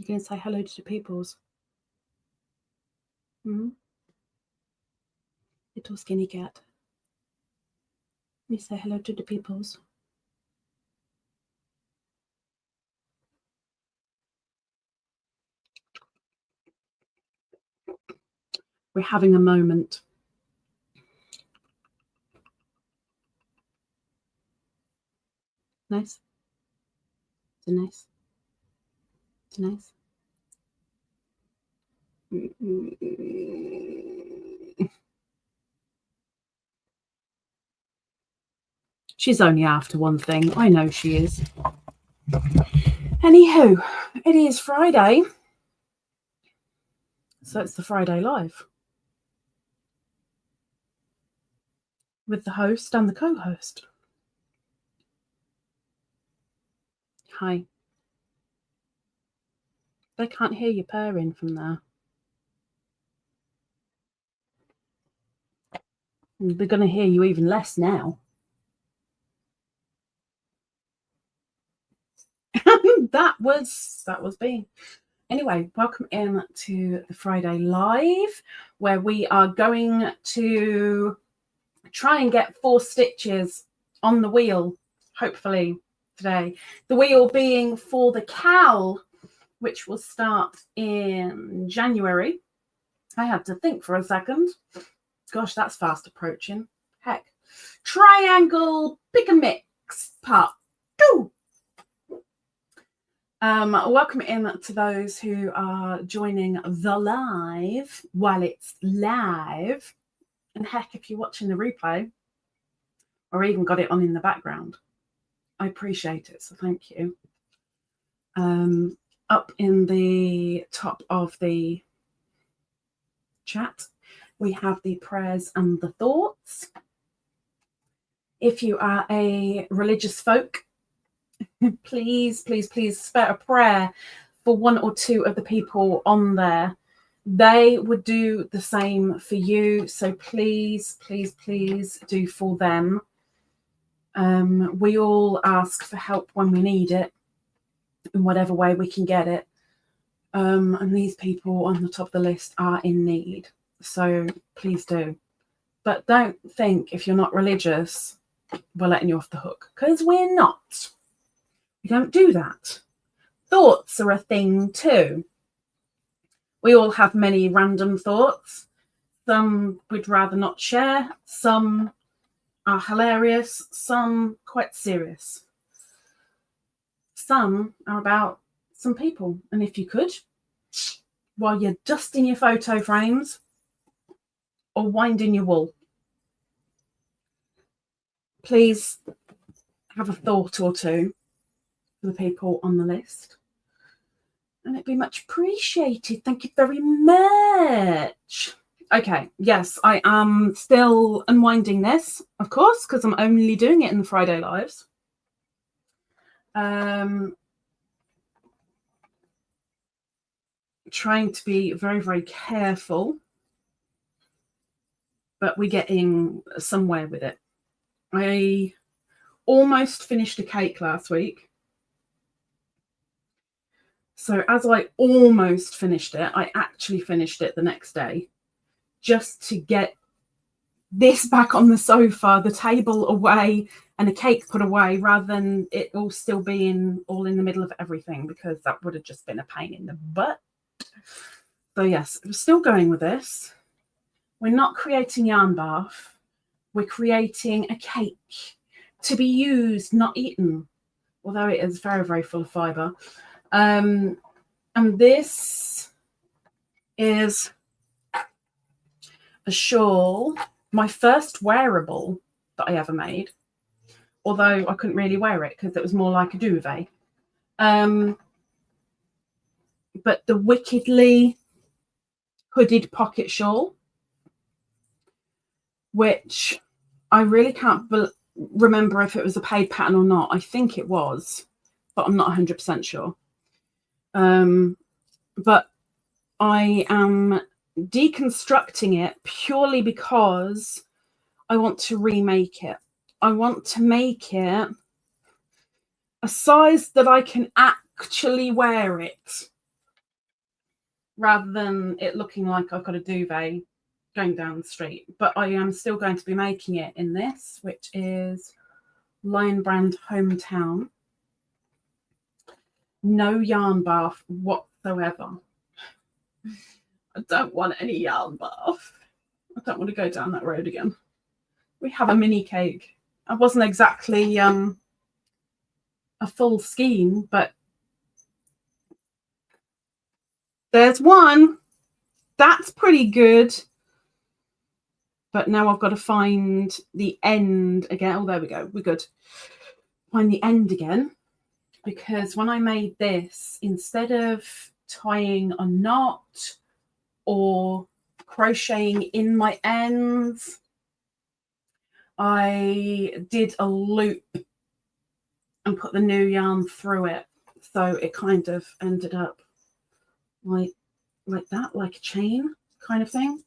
You can say hello to the peoples. Little skinny cat. You say hello to the peoples. We're having a moment. Nice. It's nice. It's nice. She's only after one thing. I know she is. Anywho, it is Friday. So it's the Friday Live. With the host and the co-host. Hi. They can't hear you purring from there. They're going to hear you even less now. that was Beany. Anyway, welcome in to the Friday Live, where we are going to try and get 4 stitches on the wheel, hopefully today. The wheel being for the cowl, which will start in January. I had to think for a second. Gosh, that's fast approaching. Heck. Triangle Pick and Mix Part 2. Welcome in to those who are joining the live while it's live. And heck, if you're watching the replay or even got it on in the background, I appreciate it. So thank you. Up in the top of the chat, we have the prayers and the thoughts. If you are a religious folk, please, please, please spare a prayer for 1 or 2 of the people on there. They would do the same for you. So please, please, please do for them. We all ask for help when we need it, in whatever way we can get it. And these people on the top of the list are in need. So please do. But don't think if you're not religious, we're letting you off the hook, because we're not. We don't do that. Thoughts are a thing too. We all have many random thoughts. Some we'd rather not share. Some are hilarious. Some quite serious. Some are about some people. And if you could, while you're dusting your photo frames or winding your wool, please have a thought or 2 for the people on the list. And it'd be much appreciated. Thank you very much. Okay, yes, I am still unwinding this, of course, because I'm only doing it in the Friday Lives. Trying to be very, very careful, but we're getting somewhere with it. I almost finished a cake last week. So as I almost finished it, I actually finished it the next day, just to get this back on the sofa, the table away, and a cake put away, rather than it all still being all in the middle of everything, because that would have just been a pain in the butt. So yes, we're still going with this. We're not creating yarn bath. We're creating a cake to be used, not eaten, although it is very, very full of fibre. And this is a shawl, my first wearable that I ever made, although I couldn't really wear it because it was more like a duvet. But the wickedly hooded pocket shawl, which I really can't remember if it was a paid pattern or not. I think it was, but I'm not 100% sure. But I am deconstructing it purely because I want to remake it. I want to make it a size that I can actually wear it. rather than it looking like I've got a duvet going down the street. But I am still going to be making it in this, which is Lion Brand Hometown. No yarn bath whatsoever. I don't want any yarn bath. I don't want to go down that road again. We have a mini cake. I wasn't exactly a full scheme, but there's one. That's pretty good. But now I've got to find the end again. Oh, there we go. We're good. Find the end again. Because when I made this, instead of tying a knot or crocheting in my ends, I did a loop and put the new yarn through it. So it kind of ended up like that, like a chain kind of thing.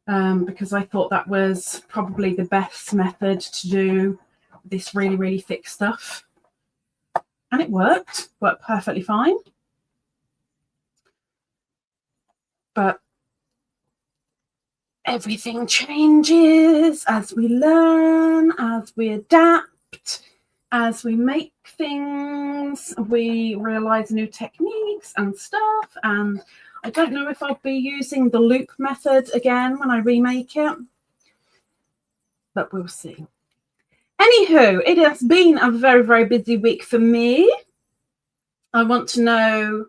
Because I thought that was probably the best method to do this really, really thick stuff. And it worked perfectly fine. But everything changes as we learn, as we adapt, as we make things, we realize new techniques and stuff. And I don't know if I'll be using the loop method again when I remake it, but we'll see. Anywho, it has been a very, very busy week for me. I want to know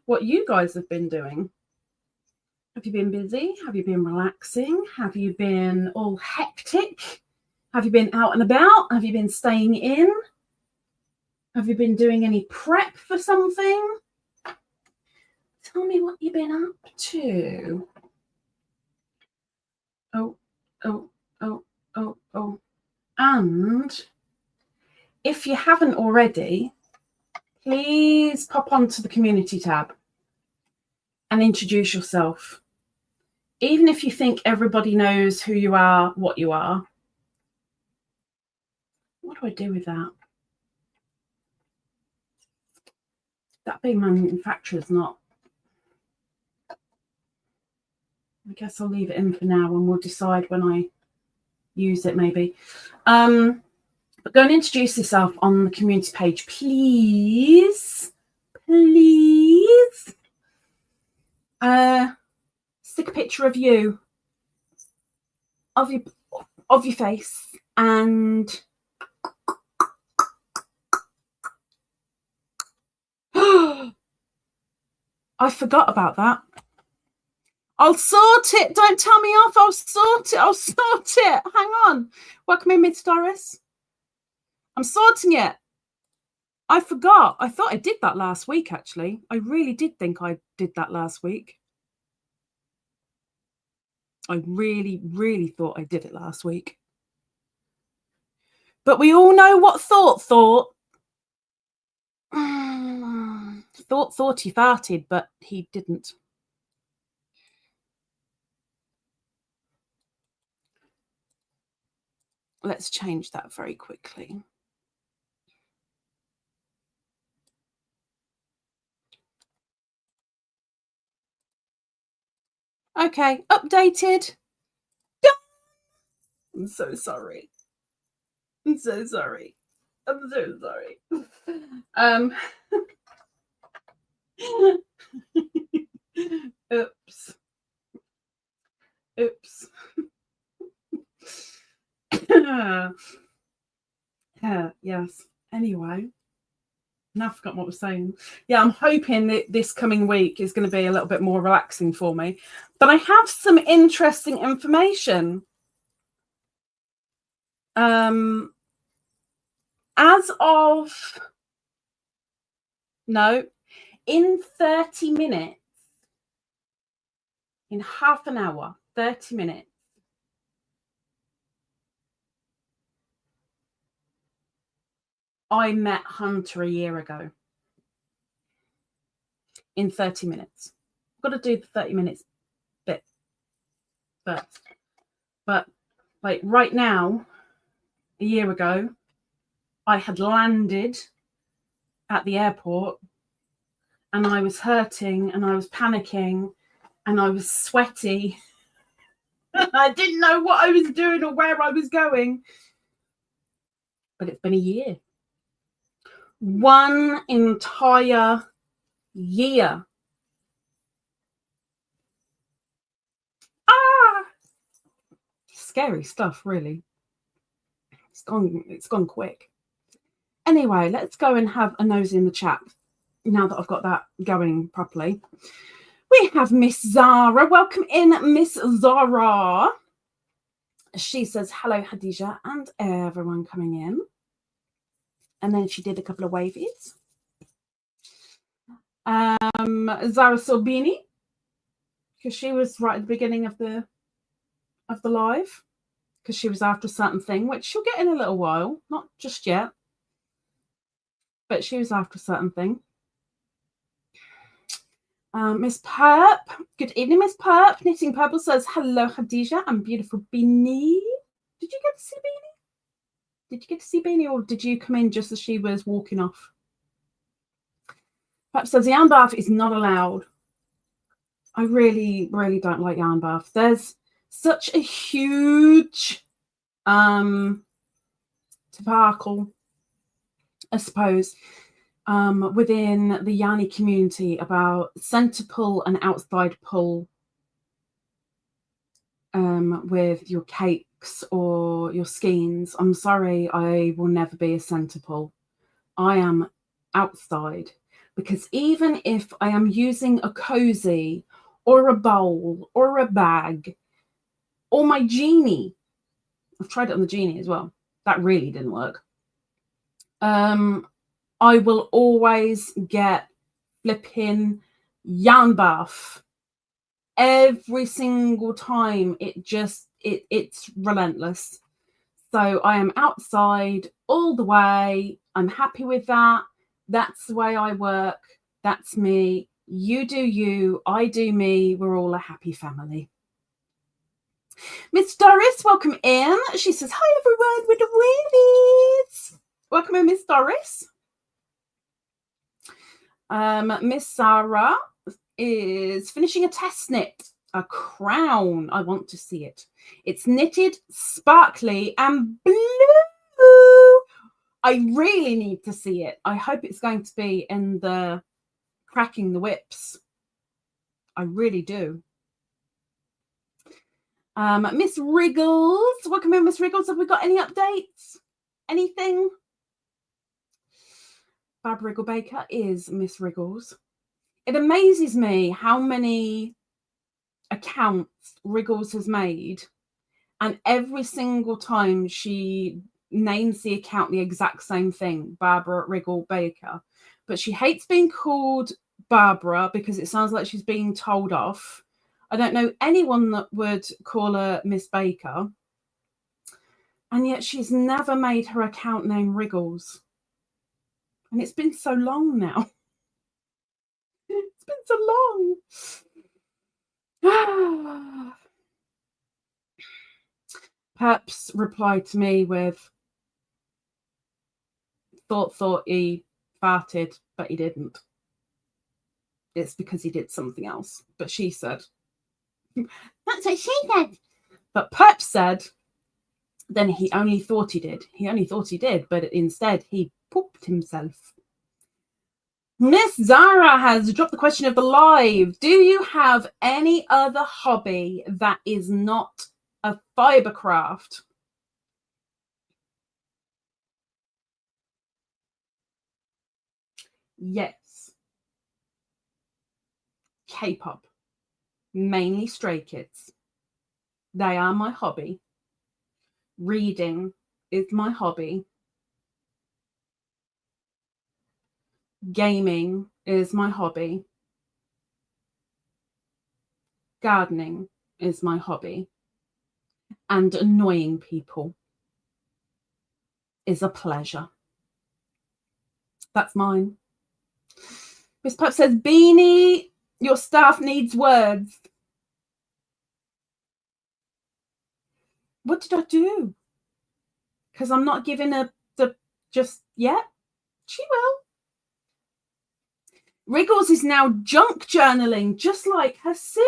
what you guys have been doing. Have you been busy? Have you been relaxing? Have you been all hectic? Have you been out and about? Have you been staying in? Have you been doing any prep for something? Tell me what you've been up to. Oh. And if you haven't already, please pop onto the community tab and introduce yourself. Even if you think everybody knows who you are, what you are. What do I do with that? That being manufacturer's not. I guess I'll leave it in for now and we'll decide when I use it maybe. But go and introduce yourself on the community page, please. Please. Stick a picture of you, of your face, and I forgot about that. I'll sort it. Don't tell me off. I'll sort it. I'll sort it. Hang on. Welcome in, Miss Doris. I'm sorting it. I forgot. I thought I did that last week, actually. I really did think I did that last week. I really, really thought I did it last week. But we all know what thought. Thought he farted, but he didn't. Let's change that very quickly. Okay, updated. I'm so sorry. I'm so sorry. I'm so sorry. Oops. Oops. Yes. Anyway, now I've forgotten what I was saying. Yeah, I'm hoping that this coming week is going to be a little bit more relaxing for me. But I have some interesting information. As of in 30 minutes, in half an hour, 30 minutes, I met Hunter a year ago. In 30 minutes. I've got to do the 30 minutes bit first. But like right now, a year ago, I had landed at the airport and I was hurting and I was panicking and I was sweaty. I didn't know what I was doing or where I was going. But it's been a year. 1 entire year. Scary stuff, really. It's gone quick. Anyway, let's go and have a nose in the chat now that I've got that going properly. We have Miss Zara. Welcome in, Miss Zara. She says, hello, Khadijah, and everyone coming in. And then she did a couple of wavies. Zara saw Beany, because she was right at the beginning of the live, because she was after a certain thing, which she'll get in a little while, not just yet, but she was after a certain thing. Miss Perp, good evening, Miss Perp. Knitting Purple says, hello, Khadijah, and beautiful Beany. Did you get to see Beany? Did you get to see Beany, or did you come in just as she was walking off? Perp says, yarn bath is not allowed. I really, really don't like yarn bath. There's such a huge debacle, I suppose, within the yarny community about centre pull and outside pull with your cakes or your skeins. I'm sorry, I will never be a centre pull. I am outside, because even if I am using a cozy or a bowl or a bag or my genie, I've tried it on the genie as well. That really didn't work. I will always get flipping yarn bath every single time. It's relentless. So I am outside all the way. I'm happy with that. That's the way I work. That's me. You do you, I do me. We're all a happy family. Miss Doris, welcome in. She says, hi everyone with the wavies. Welcome in, Miss Doris. Miss Sarah is finishing a test knit, a crown. I want to see it. It's knitted, sparkly, and blue. I really need to see it. I hope it's going to be in the cracking the whips. I really do. Miss Riggles, welcome in, Miss Riggles. Have we got any updates? Anything? Bab Wriggle Baker is Miss Riggles. It amazes me how many accounts Riggles has made, and every single time she names the account the exact same thing, Barbara Wriggle Baker. But she hates being called Barbara because it sounds like she's being told off. I don't know anyone that would call her Miss Baker. And yet she's never made her account name Riggles. And it's been so long now. It's been so long. Perps replied to me with, thought he farted, but he didn't. It's because he did something else. But she said, that's what she said. But Perps said, then he only thought he did. He only thought he did, but instead he pooped himself. Miss Zara has dropped the question of the live. Do you have any other hobby that is not a fibre craft? Yes. K-pop. Mainly Stray Kids. They are my hobby. Reading is my hobby. Gaming is my hobby. Gardening is my hobby. And annoying people is a pleasure. That's mine. Miss Pop says, Beany, your staff needs words. What did I do? Because I'm not giving her the just yet. She will. Riggles is now junk journaling, just like her sister.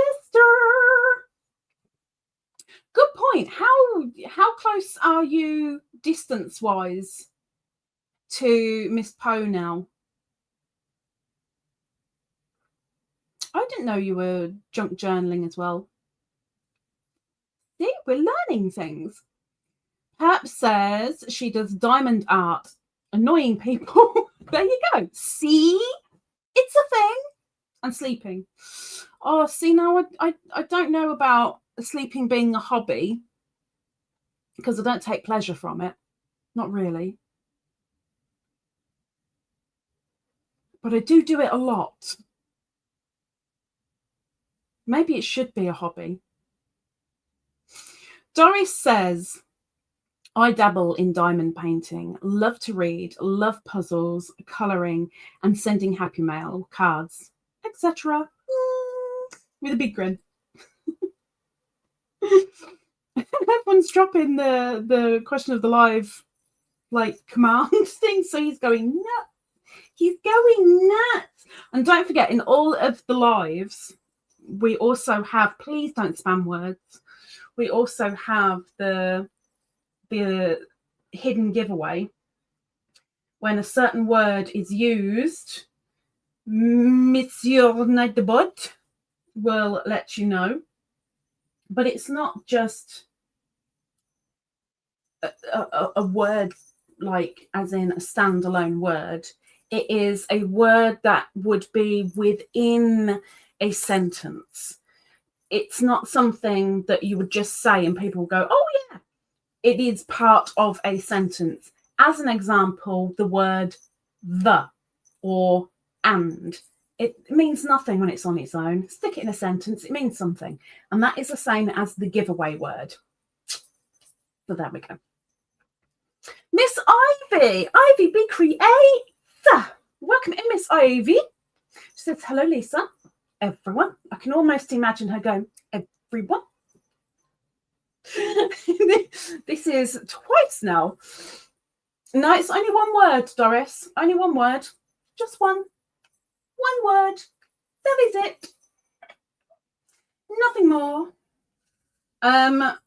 Good point. How close are you distance-wise to Miss Poe now? I didn't know you were junk journaling as well. See, we're learning things. Perhaps says she does diamond art. Annoying people. There you go. See? It's a thing. And sleeping. Oh, see, now I don't know about sleeping being a hobby because I don't take pleasure from it. Not really. But I do it a lot. Maybe it should be a hobby. Doris says, I dabble in diamond painting, love to read, love puzzles, colouring, and sending happy mail, cards, etc. With a big grin. Everyone's dropping the question of the live command thing, so he's going nuts. He's going nuts. And don't forget, in all of the lives, we also have, please don't spam words, we also have the hidden giveaway. When a certain word is used, Monsieur LadybirD will let you know. But it's not just a word, like as in a standalone word. It is a word that would be within a sentence. It's not something that you would just say and people will go, oh yeah. It is part of a sentence. As an example, the word the or and. It means nothing when it's on its own. Stick it in a sentence, it means something. And that is the same as the giveaway word. So there we go. Miss Ivy. Ivy, be creative. Welcome in, Miss Ivy. She says, hello, Lisa. Everyone. I can almost imagine her going, everyone. This is twice now. No, it's only one word, Doris. Only one word. Just one. One word. That is it. Nothing more.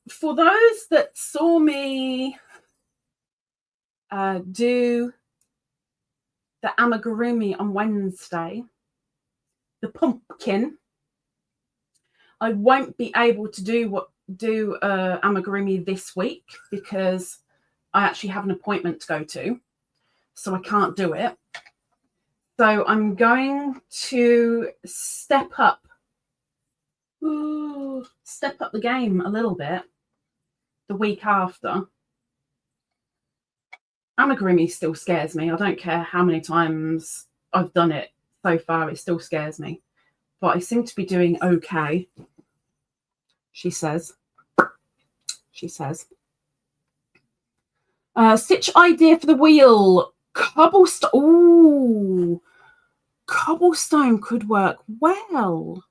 For those that saw me do the amigurumi on Wednesday, the pumpkin, I won't be able to do amigurumi this week because I actually have an appointment to go to, so I can't do it. So I'm going to step up the game a little bit the week after. Amigurumi still scares me. I don't care how many times I've done it so far, it still scares me. But I seem to be doing okay, she says. Stitch idea for the wheel. Cobblestone. Ooh, cobblestone could work well.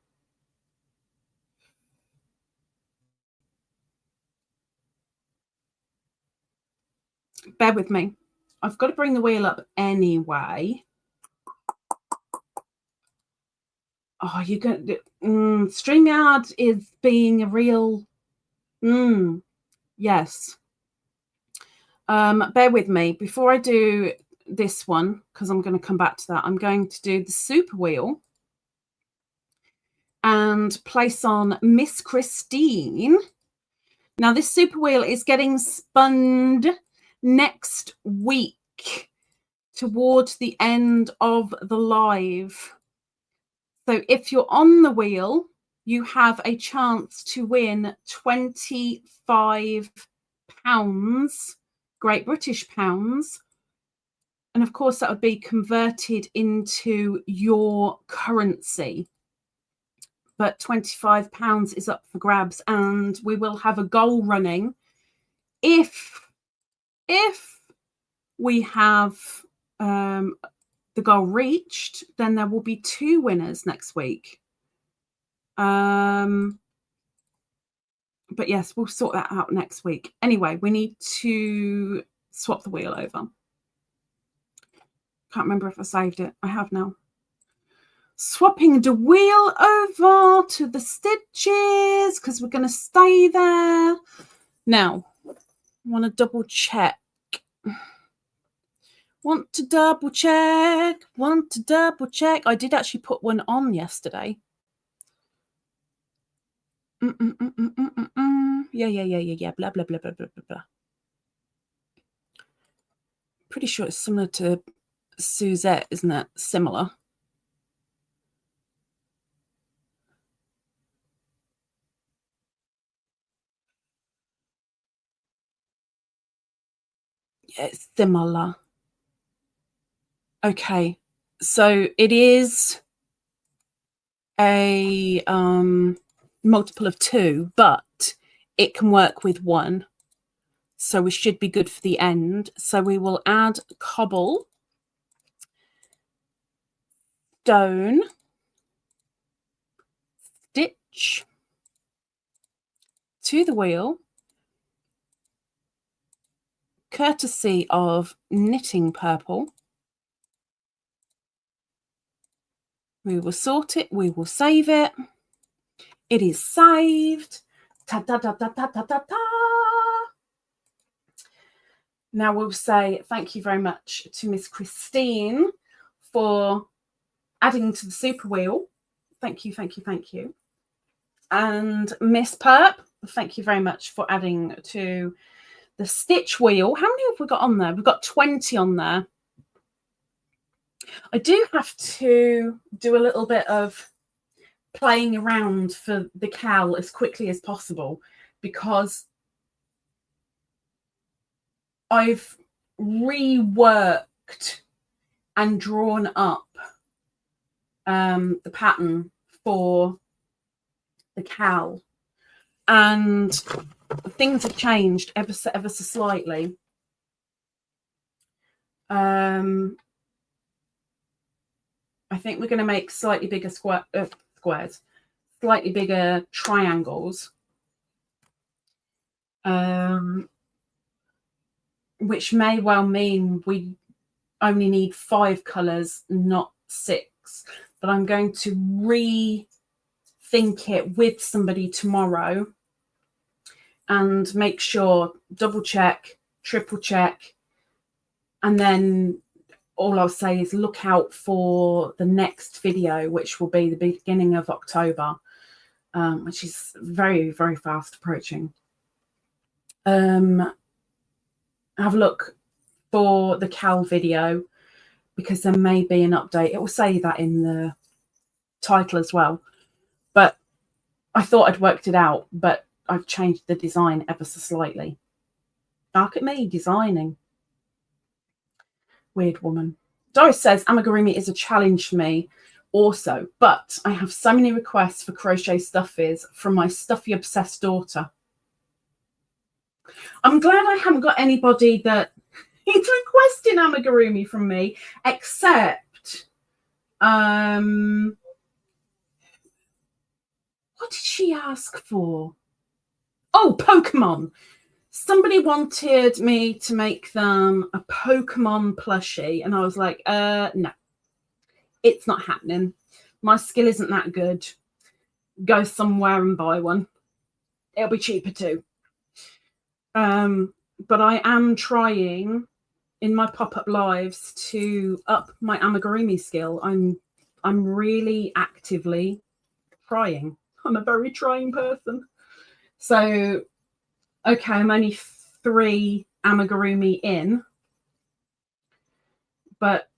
Bear with me. I've got to bring the wheel up anyway. Oh, you're going to... StreamYard is being a real... yes. Bear with me. Before I do this one, because I'm going to come back to that, I'm going to do the super wheel and place on Miss Christine. Now, this super wheel is getting spun next week towards the end of the live. So if you're on the wheel, you have a chance to win £25, Great British pounds. And of course, that would be converted into your currency. But £25 is up for grabs, and we will have a goal running. If we have the goal reached, then there will be 2 winners next week. But yes, we'll sort that out next week. Anyway, we need to swap the wheel over. Can't remember if I saved it. I have now. Swapping the wheel over to the stitches because we're going to stay there. Now, I want to double check. Want to double check. I did actually put one on yesterday. Yeah. Blah, blah, blah, blah, blah, blah. Pretty sure it's similar to Suzette, isn't it? Similar. Yeah, it's similar. Okay, so it is a multiple of 2, but it can work with 1. So we should be good for the end. So we will add cobble, stone, stitch to the wheel, courtesy of Knitting Purple. We will sort it. We will save it. It is saved. Ta ta ta ta ta ta ta ta. Now we'll say thank you very much to Miss Christine for adding to the super wheel. Thank you, thank you, thank you. And Miss Perp, thank you very much for adding to the stitch wheel. How many have we got on there? We've got 20 on there. I do have to do a little bit of playing around for the cowl as quickly as possible because I've reworked and drawn up the pattern for the cowl, and things have changed ever so slightly. I think we're going to make slightly bigger squares, slightly bigger triangles, which may well mean we only need 5 colours, not 6. But I'm going to rethink it with somebody tomorrow and make sure, double check, triple check, and then all I'll say is look out for the next video, which will be the beginning of October, which is very, very fast approaching. Have a look for the cowl video because there may be an update. It will say that in the title as well. But I thought I'd worked it out, but I've changed the design ever so slightly. Look at me designing. Weird woman. Doris says amigurumi is a challenge for me also, but I have so many requests for crochet stuffies from my stuffy obsessed daughter. I'm glad I haven't got anybody that is requesting amigurumi from me, except what did she ask for? Oh, Pokemon. Somebody wanted me to make them a Pokemon plushie, and I was like, no, it's not happening. My skill isn't that good. Go somewhere and buy one. It'll be cheaper too. But I am trying in my pop-up lives to up my amigurumi skill. I'm really actively trying. I'm a very trying person. So, okay, I'm only 3 amigurumi in, but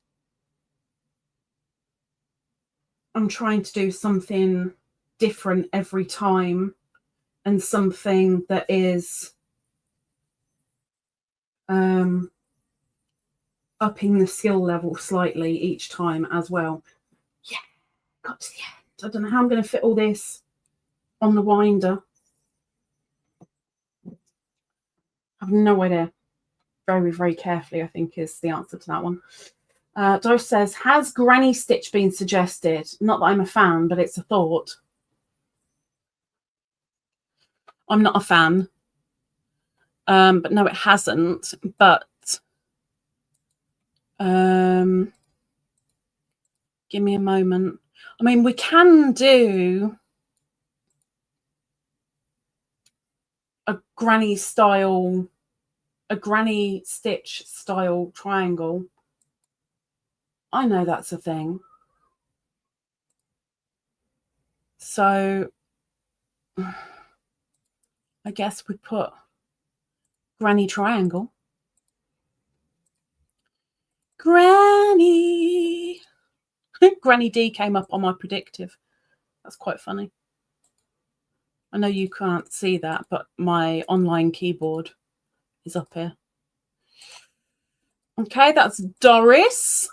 I'm trying to do something different every time and something that is upping the skill level slightly each time as well. Yeah, got to the end. I don't know how I'm going to fit all this on the winder. I have no idea. Very, very carefully, I think, is the answer to that one. Doris says, has Granny Stitch been suggested? Not that I'm a fan, but it's a thought. I'm not a fan. But no, it hasn't. But give me a moment. I mean, we can do a granny style, a granny stitch style triangle. I know that's a thing. So I guess we put granny triangle. Granny. Granny D came up on my predictive. That's quite funny. I know you can't see that, but my online keyboard is up here. Okay, that's Doris.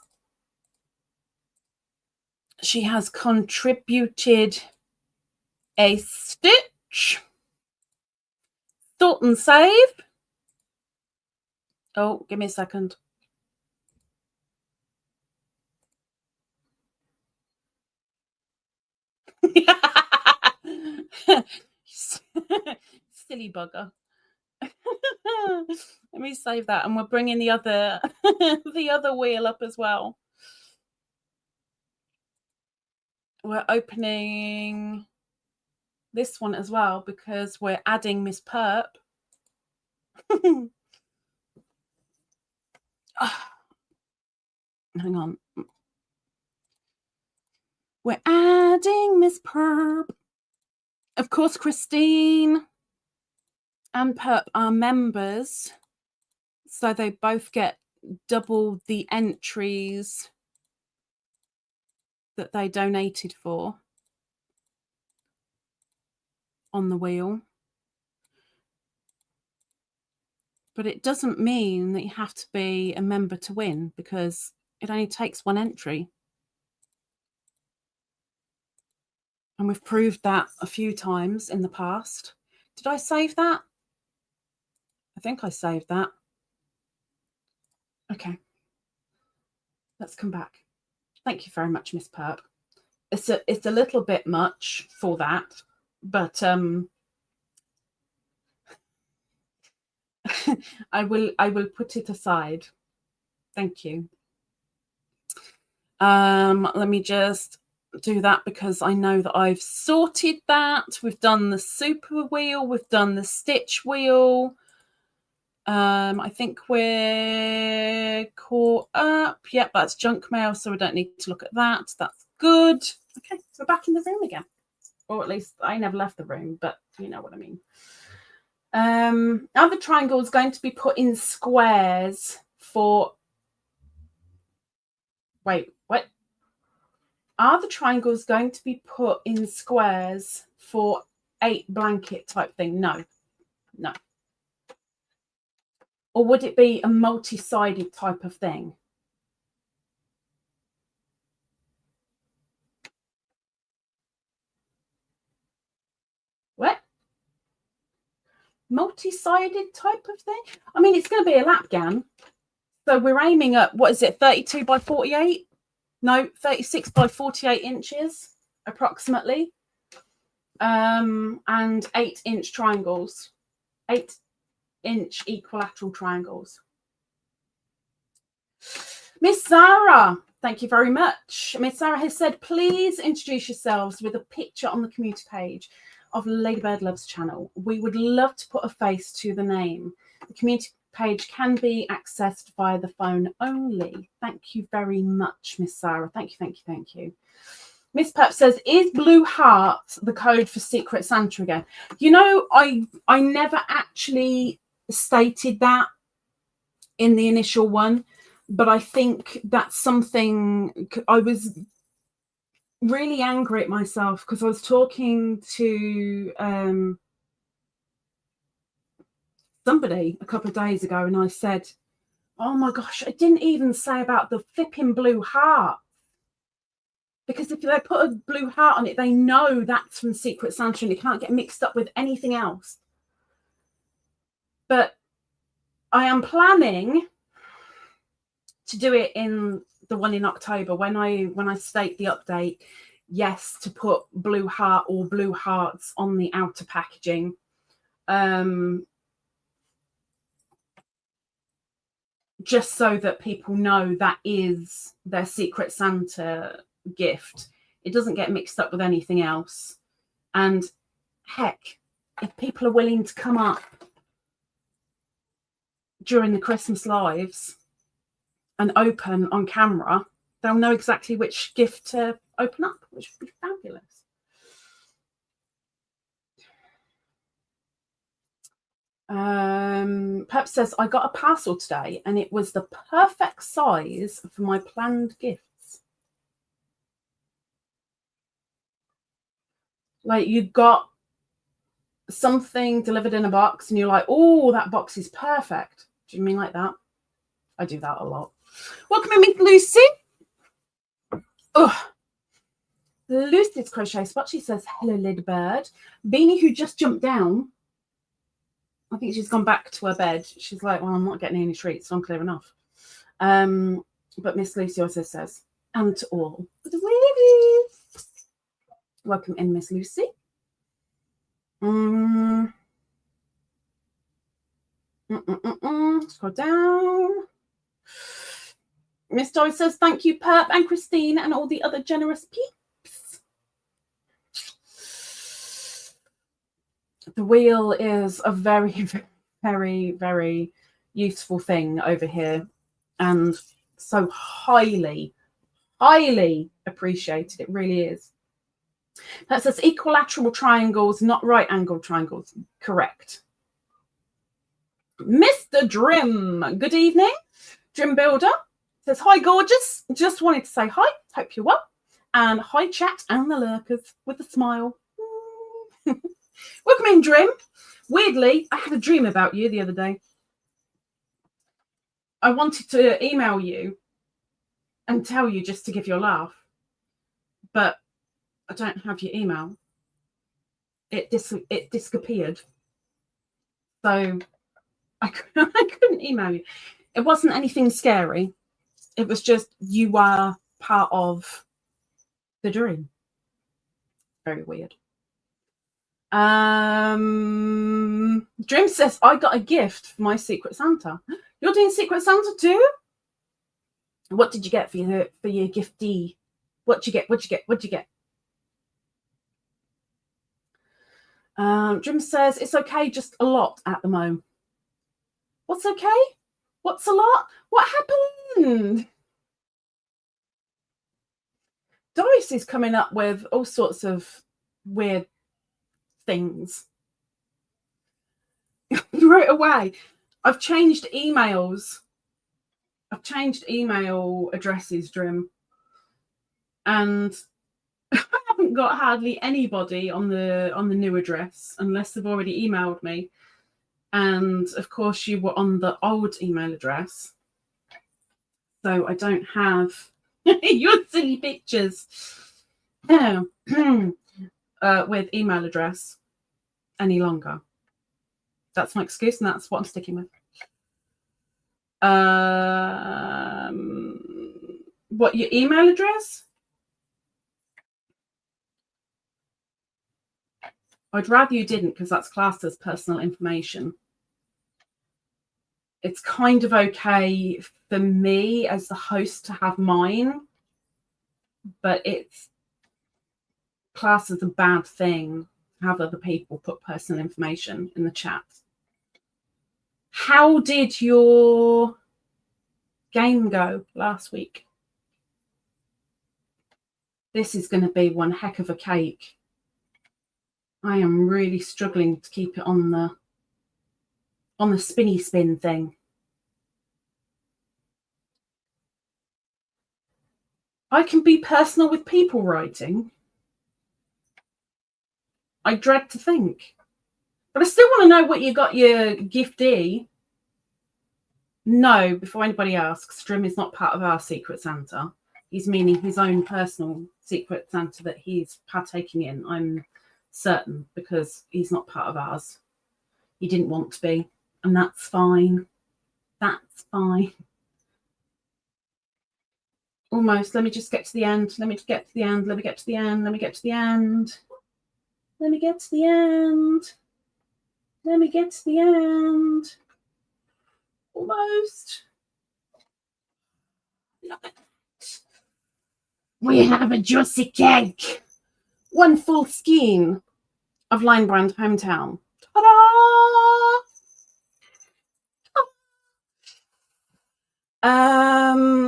She has contributed a stitch. Sort and save. Oh, give me a second. Silly bugger. Let me save that, and we're bringing the other the other wheel up as well. We're opening this one as well because we're adding Miss Perp. Hang on. We're adding Miss Perp. Of course, Christine and Perp are members, so they both get double the entries that they donated for on the wheel. But it doesn't mean that you have to be a member to win, because it only takes one entry. And we've proved that a few times in the past. Did I save that? I think I saved that. Okay. Let's come back. Thank you very much, Miss Perp. It's a little bit much for that, but I will put it aside. Thank you. Let me just do that because I know that I've sorted that. We've done the super wheel, we've done the stitch wheel. I think we're caught up. Yep, that's junk mail, so we don't need to look at that. That's good. Okay, so we're back in the room again. Or at least I never left the room, but you know what I mean. Now the triangle is going to be put in squares for... Wait, what? Are the triangles going to be put in squares for 8 blanket type thing? No. No. Or would it be a multi-sided type of thing? What? Multi-sided type of thing? I mean, it's going to be a lapgan. So we're aiming at, what is it, 32 by 48? No, 36 by 48 inches, approximately. And 8-inch triangles. 8-inch equilateral triangles. Miss Sarah, thank you very much. Miss Sarah has said, please introduce yourselves with a picture on the community page of Ladybird Loves channel. We would love to put a face to the name. The community page can be accessed via the phone only. Thank you very much, Miss Sarah. Thank you, thank you, thank you. Miss Pep says, is Blue Heart the code for Secret Santa again? You know, I never actually stated that in the initial one, but I think that's something... I was really angry at myself because I was talking to somebody a couple of days ago, and I said, oh my gosh, I didn't even say about the flipping blue heart. Because if they put a blue heart on it, they know that's from Secret Santa and it can't get mixed up with anything else. But I am planning to do it in the one in October when I state the update. Yes, to put blue heart or blue hearts on the outer packaging. Just so that people know that is their Secret Santa gift, It doesn't get mixed up with anything else. And heck, if people are willing to come up during the Christmas lives and open on camera, they'll know exactly which gift to open up, which would be fabulous. Pep says, I got a parcel today and it was the perfect size for my planned gifts. Like, you got something delivered in a box and you're like, oh, that box is perfect. Do you mean like that? I do that a lot. Welcome in, Miss Lucy. Oh, Lucy's crochet spot. She says, hello, Ladybird. Beany, who just jumped down. I think she's gone back to her bed. She's like, well, I'm not getting any treats, so I'm clear enough. But Miss Lucy also says, and to all the ladies. Welcome in, Miss Lucy. Scroll down. Miss Doris says, thank you, Perp and Christine and all the other generous peeps. The wheel is a very, very, very useful thing over here, and so highly, highly appreciated. It really is. That says equilateral triangles, not right angled triangles. Correct. Mr. Drim, good evening. Drim Builder says, hi, gorgeous. Just wanted to say hi. Hope you're well. And hi, chat and the lurkers with a smile. Welcome in, Drim. Weirdly, I had a dream about you the other day. I wanted to email you and tell you just to give you a laugh, but I don't have your email. It disappeared. So I couldn't email you. It wasn't anything scary. It was just you were part of the dream. Very weird. Dream says, I got a gift for my Secret Santa. You're doing Secret Santa too? What did you get for your giftee? What'd you get? Dream says, it's okay, just a lot at the moment. What's okay? What's a lot? What happened? Doris is coming up with all sorts of weird things. Right away. I've changed emails. I've changed email addresses, Drim. And I haven't got hardly anybody on the new address unless they've already emailed me. And of course you were on the old email address. So I don't have your silly pictures with email address any longer. That's my excuse, and that's what I'm sticking with. What, your email address? I'd rather you didn't, because that's classed as personal information. It's kind of okay for me as the host to have mine, but it's classed as a bad thing to have other people put personal information in the chat. How did your game go last week? This is going to be one heck of a cake. I am really struggling to keep it on the spinny spin thing. I can be personal with people writing. I dread to think. But I still want to know what you got your giftee. No, before anybody asks, Drim is not part of our Secret Santa. He's meaning his own personal Secret Santa that he's partaking in, I'm certain, because he's not part of ours. He didn't want to be, and that's fine. That's fine. Almost. Let me just get to the end. Let me get to the end. Let me get to the end. Let me get to the end. Let me get to the end. Let me get to the end. Almost. Look at that. we have a juicy cake. One full skein of Line Brand Hometown. Ta-da!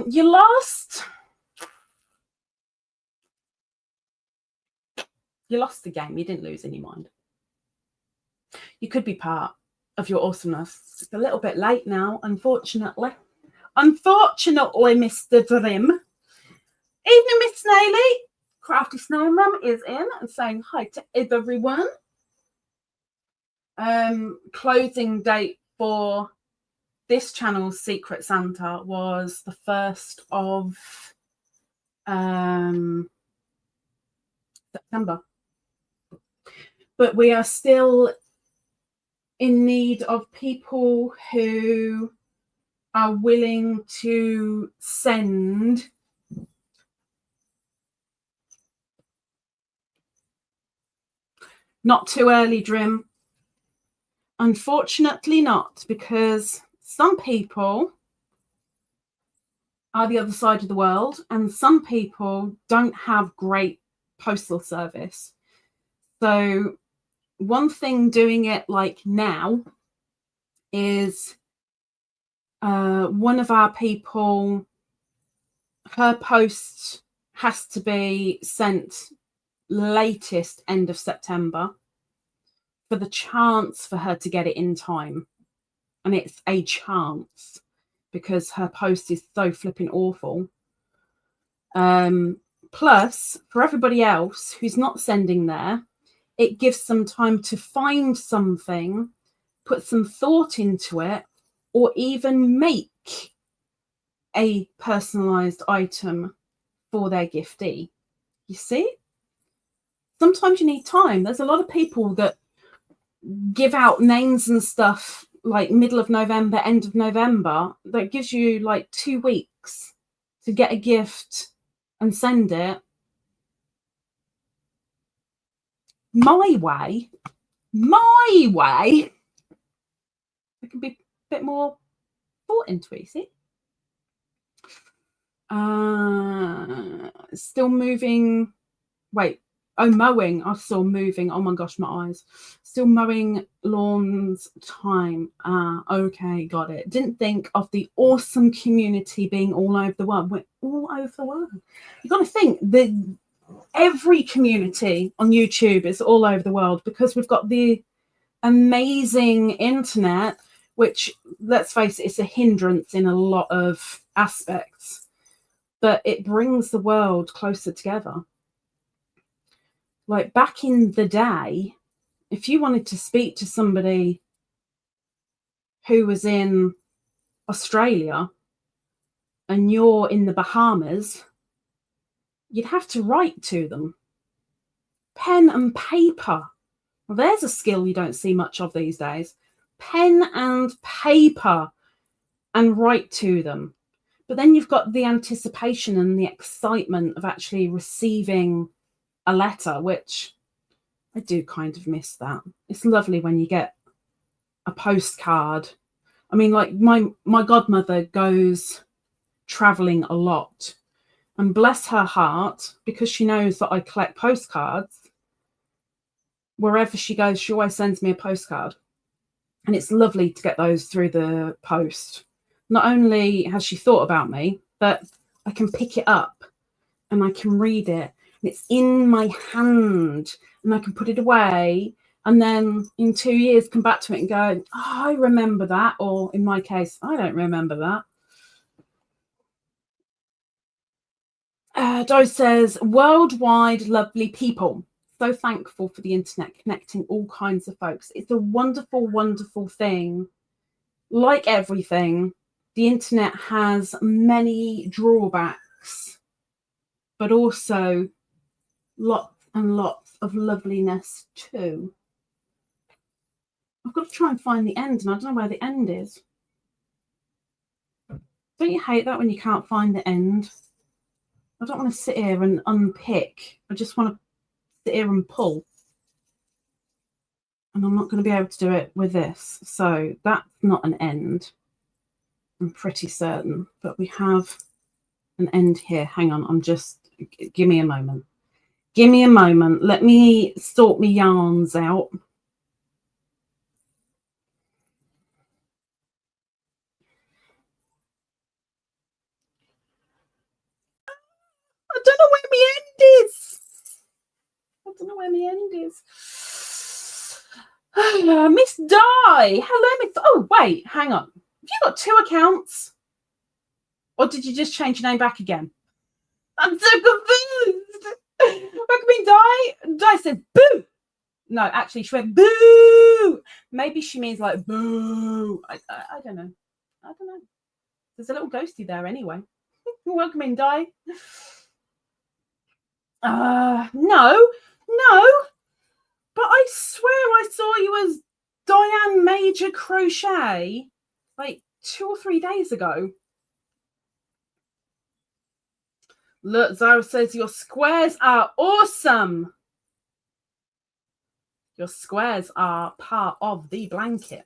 You lost. You lost the game. You didn't lose any mind. You could be part of your awesomeness. It's a little bit late now, unfortunately. Unfortunately, Mr. Dream. Evening, Miss Snaily. Crafty Snail Mum is in and saying hi to everyone. Closing date for this channel's Secret Santa was the 1st of September. But we are still in need of people who are willing to send not too early, Drim. Unfortunately not, because some people are the other side of the world and some people don't have great postal service. So one thing doing it like now is one of our people, her post has to be sent latest end of September for the chance for her to get it in time. And it's a chance because her post is so flipping awful. Plus, for everybody else who's not sending there, it gives them time to find something, put some thought into it, or even make a personalized item for their giftee. You see? Sometimes you need time. There's a lot of people that give out names and stuff like middle of November, end of November. That gives you like 2 weeks to get a gift and send it. My way, it can be a bit more thought into it, see? Still moving. Wait. Oh, mowing. I saw moving. Oh my gosh, my eyes. Still mowing lawns time. Okay, got it. Didn't think of the awesome community being all over the world. We're all over the world. You got to think that every community on YouTube is all over the world because we've got the amazing internet, which, let's face it, is a hindrance in a lot of aspects, but it brings the world closer together. Like back in the day, if you wanted to speak to somebody who was in Australia and you're in the Bahamas, you'd have to write to them. Pen and paper. Well, there's a skill you don't see much of these days. Pen and paper and write to them. But then you've got the anticipation and the excitement of actually receiving a letter, which I do kind of miss that. It's lovely when you get a postcard. I mean, like my godmother goes traveling a lot, and bless her heart, because she knows that I collect postcards, wherever she goes, she always sends me a postcard. And it's lovely to get those through the post. Not only has she thought about me, but I can pick it up and I can read it. And it's in my hand and I can put it away. And then in 2 years, come back to it and go, oh, I remember that. Or in my case, I don't remember that. Joe says, worldwide lovely people. So thankful for the internet connecting all kinds of folks. It's a wonderful, wonderful thing. Like everything, the internet has many drawbacks, but also lots and lots of loveliness too. I've got to try and find the end, and I don't know where the end is. Don't you hate that when you can't find the end? I don't want to sit here and unpick. I just want to sit here and pull. And I'm not going to be able to do it with this. So that's not an end, I'm pretty certain. But we have an end here. Hang on, I'm just Give me a moment. Give me a moment. Let me sort my yarns out. I don't know where my end is. I don't know where my end is. Miss Di. Hello, Miss. Oh, wait, hang on. Have you got 2 accounts? Or did you just change your name back again? I'm so confused. Look at me, Di. Di said boo. No, actually, she went boo. Maybe she means like boo. I don't know. I don't know. There's a little ghosty there anyway. Welcome in, Di. No. But I swear I saw you as Diane Major Crochet like 2 or 3 days ago. Look, Zara says your squares are awesome. Your squares are part of the blanket,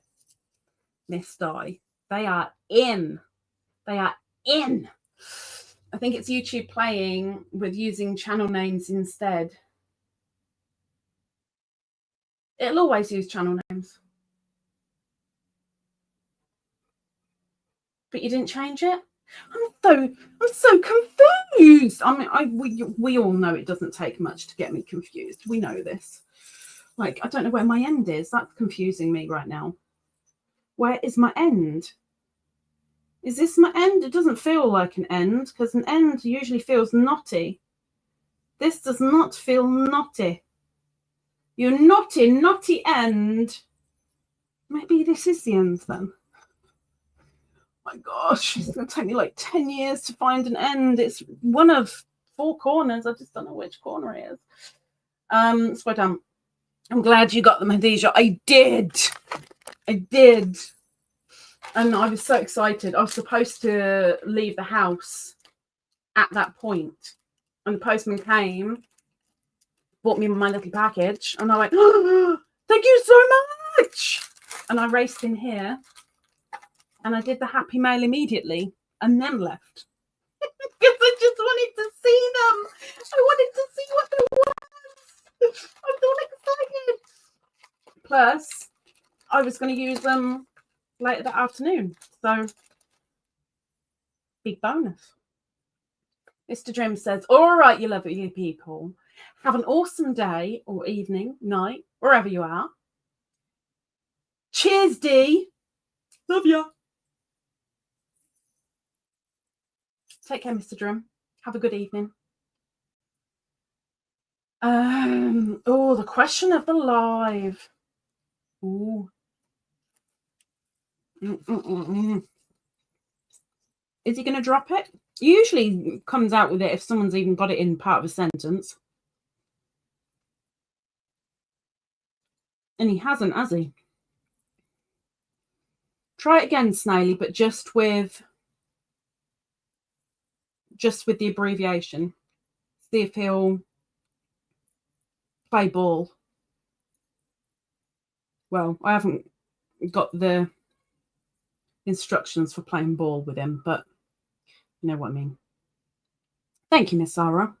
Miss Di. They are in. They are in. I think it's YouTube playing with using channel names instead. It'll always use channel names. But you didn't change it? I'm so confused. I mean, we all know it doesn't take much to get me confused. We know this. Like, I don't know where my end is. That's confusing me right now. Where is my end? Is this my end? It doesn't feel like an end, because an end usually feels knotty. This does not feel knotty. You naughty end. Maybe this is the end then. My gosh, it's going to take me like 10 years to find an end. It's one of 4 corners. I just don't know which corner it is. So done. I'm glad you got them, Khadijah. I did. And I was so excited. I was supposed to leave the house at that point. And the postman came, brought me my little package. And I went, oh, thank you so much. And I raced in here. And I did the happy mail immediately and then left. Because I just wanted to see them. I wanted to see what they was. I was all excited. Plus, I was going to use them later that afternoon. So, big bonus. Mr. Jim says, all right, you lovely people. Have an awesome day or evening, night, wherever you are. Cheers, Dee. Love ya. Take care, Mr. Drum. Have a good evening. Oh, the question of the live. Ooh. Is he going to drop it? He usually comes out with it if someone's even got it in part of a sentence. And he hasn't, has he? Try it again, Snaily, but just with the abbreviation. See if he'll play ball. Well, I haven't got the instructions for playing ball with him, but you know what I mean. Thank you, Miss Sarah.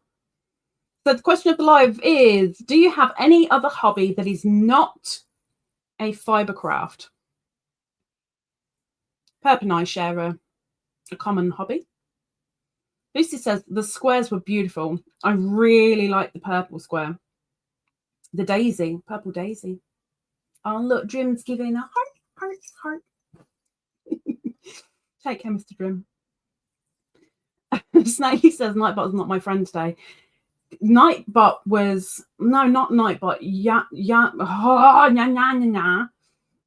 So the question of the live is, do you have any other hobby that is not a fibre craft? Perp and I share a common hobby. Lucy says the squares were beautiful. I really like the purple square. The daisy, purple daisy. Oh, look, Drim's giving a heart. Take care, Mr. Drim. Snaky says Nightbot is not my friend today. Nightbot was, no, not Nightbot.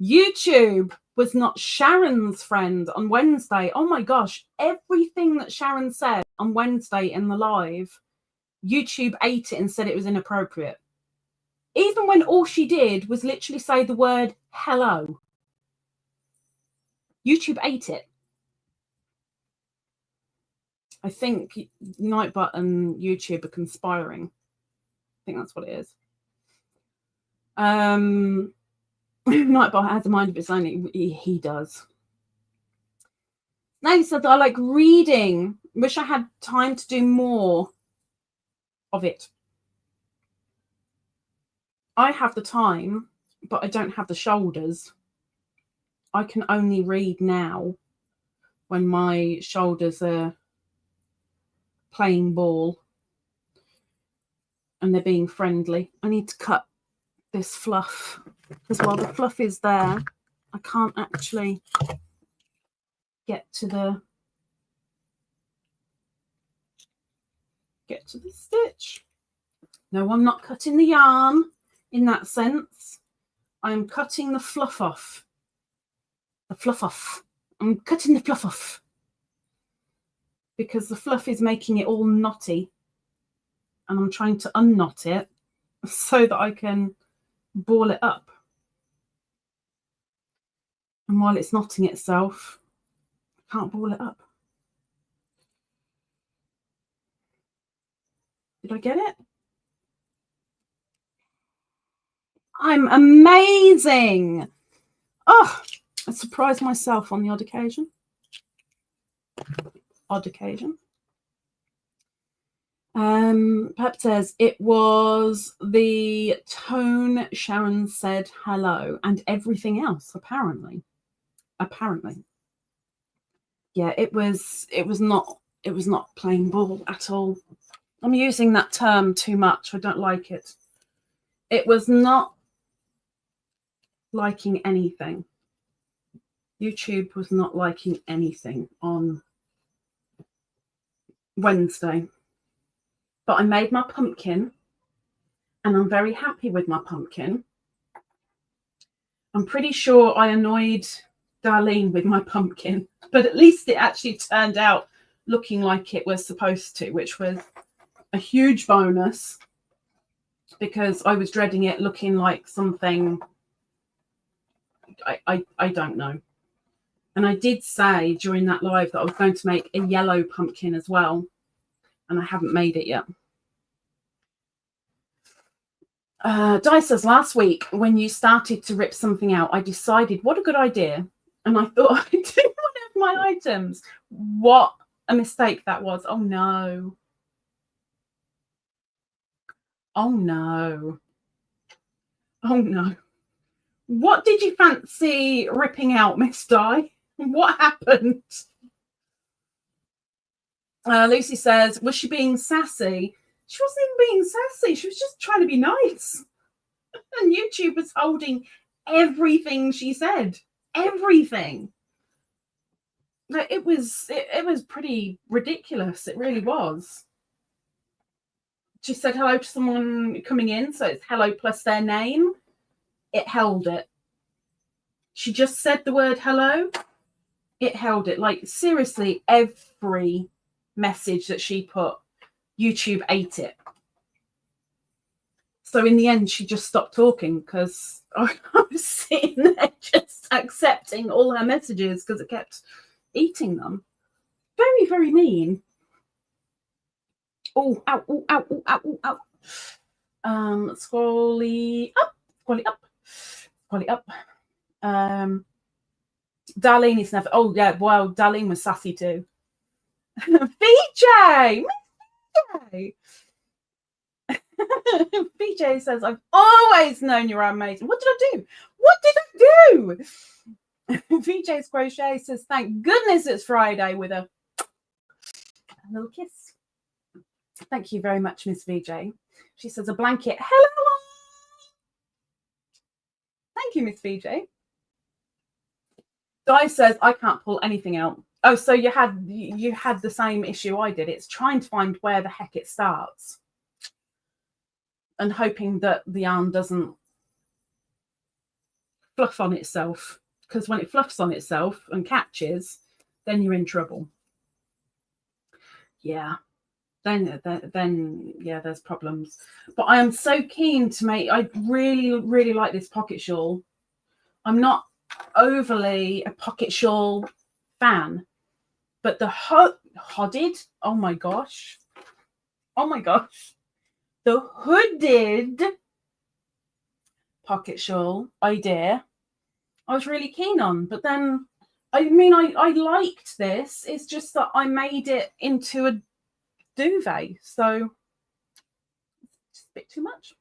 YouTube was not Sharon's friend on Wednesday. Oh my gosh, everything that Sharon said on Wednesday in the live, YouTube ate it and said it was inappropriate. Even when all she did was literally say the word hello. YouTube ate it. I think Nightbot and YouTube are conspiring. I think that's what it is. Nightbot has a mind of its own. He does. Now he said that I like reading. Wish I had time to do more. of it. I have the time, but I don't have the shoulders. I can only read now when my shoulders are playing ball and they're being friendly. I need to cut this fluff because while the fluff is there, I can't actually get to the stitch. No, I'm not cutting the yarn in that sense. I'm cutting the fluff off. The fluff off. I'm cutting the fluff off because the fluff is making it all knotty, and I'm trying to unknot it so that I can ball it up. And while it's knotting itself, I can't ball it up. Did I get it? I'm amazing. Oh, I surprised myself on the odd occasion. Pep says it was the tone Sharon said hello and everything else, apparently. Yeah, it was not playing ball at all. I'm using that term too much. I don't like it. It was not liking anything. YouTube was not liking anything on Wednesday. But I made my pumpkin and I'm very happy with my pumpkin. I'm pretty sure I annoyed Darlene with my pumpkin, but at least it actually turned out looking like it was supposed to, which was a huge bonus because I was dreading it looking like something I don't know. And I did say during that live that I was going to make a yellow pumpkin as well, and I haven't made it yet. Di says, last week when you started to rip something out, I decided what a good idea, and I thought I didn't want to have my items. What a mistake that was. Oh no. Oh no. Oh no. What did you fancy ripping out, Miss Di? What happened? Lucy says, was she being sassy? She wasn't even being sassy. She was just trying to be nice. And YouTube was holding everything she said. Everything. Like, it was pretty ridiculous. It really was. She said hello to someone coming in, so it's hello plus their name. It held it. She just said the word hello. It held it. Like, seriously, every message that she put, YouTube ate it. So in the end, she just stopped talking because I was sitting there just accepting all her messages because it kept eating them. Very, very mean. Oh, ow, oh, ow, oh, ow, oh, ow. Scrolly up, scrolly up, scrolly up. Darlene is never. Oh yeah, well, Darlene was sassy too. VJ, VJ says, I've always known you're amazing. What did I do? What did I do? VJ's Crochet says, thank goodness it's Friday, with a little kiss. Thank you very much, Miss VJ. She says, a blanket. Hello. Thank you, Miss VJ. Di says, I can't pull anything out. Oh, so you had the same issue I did. It's trying to find where the heck it starts and hoping that the yarn doesn't fluff on itself, because when it fluffs on itself and catches, then you're in trouble. Yeah. Then yeah, there's problems. But I am so keen to make. I really, really like this pocket shawl. I'm not overly a pocket shawl fan, but the hooded. Oh my gosh, the hooded pocket shawl idea I was really keen on. But then, I mean, I liked this. It's just that I made it into a duvet. So bit too much.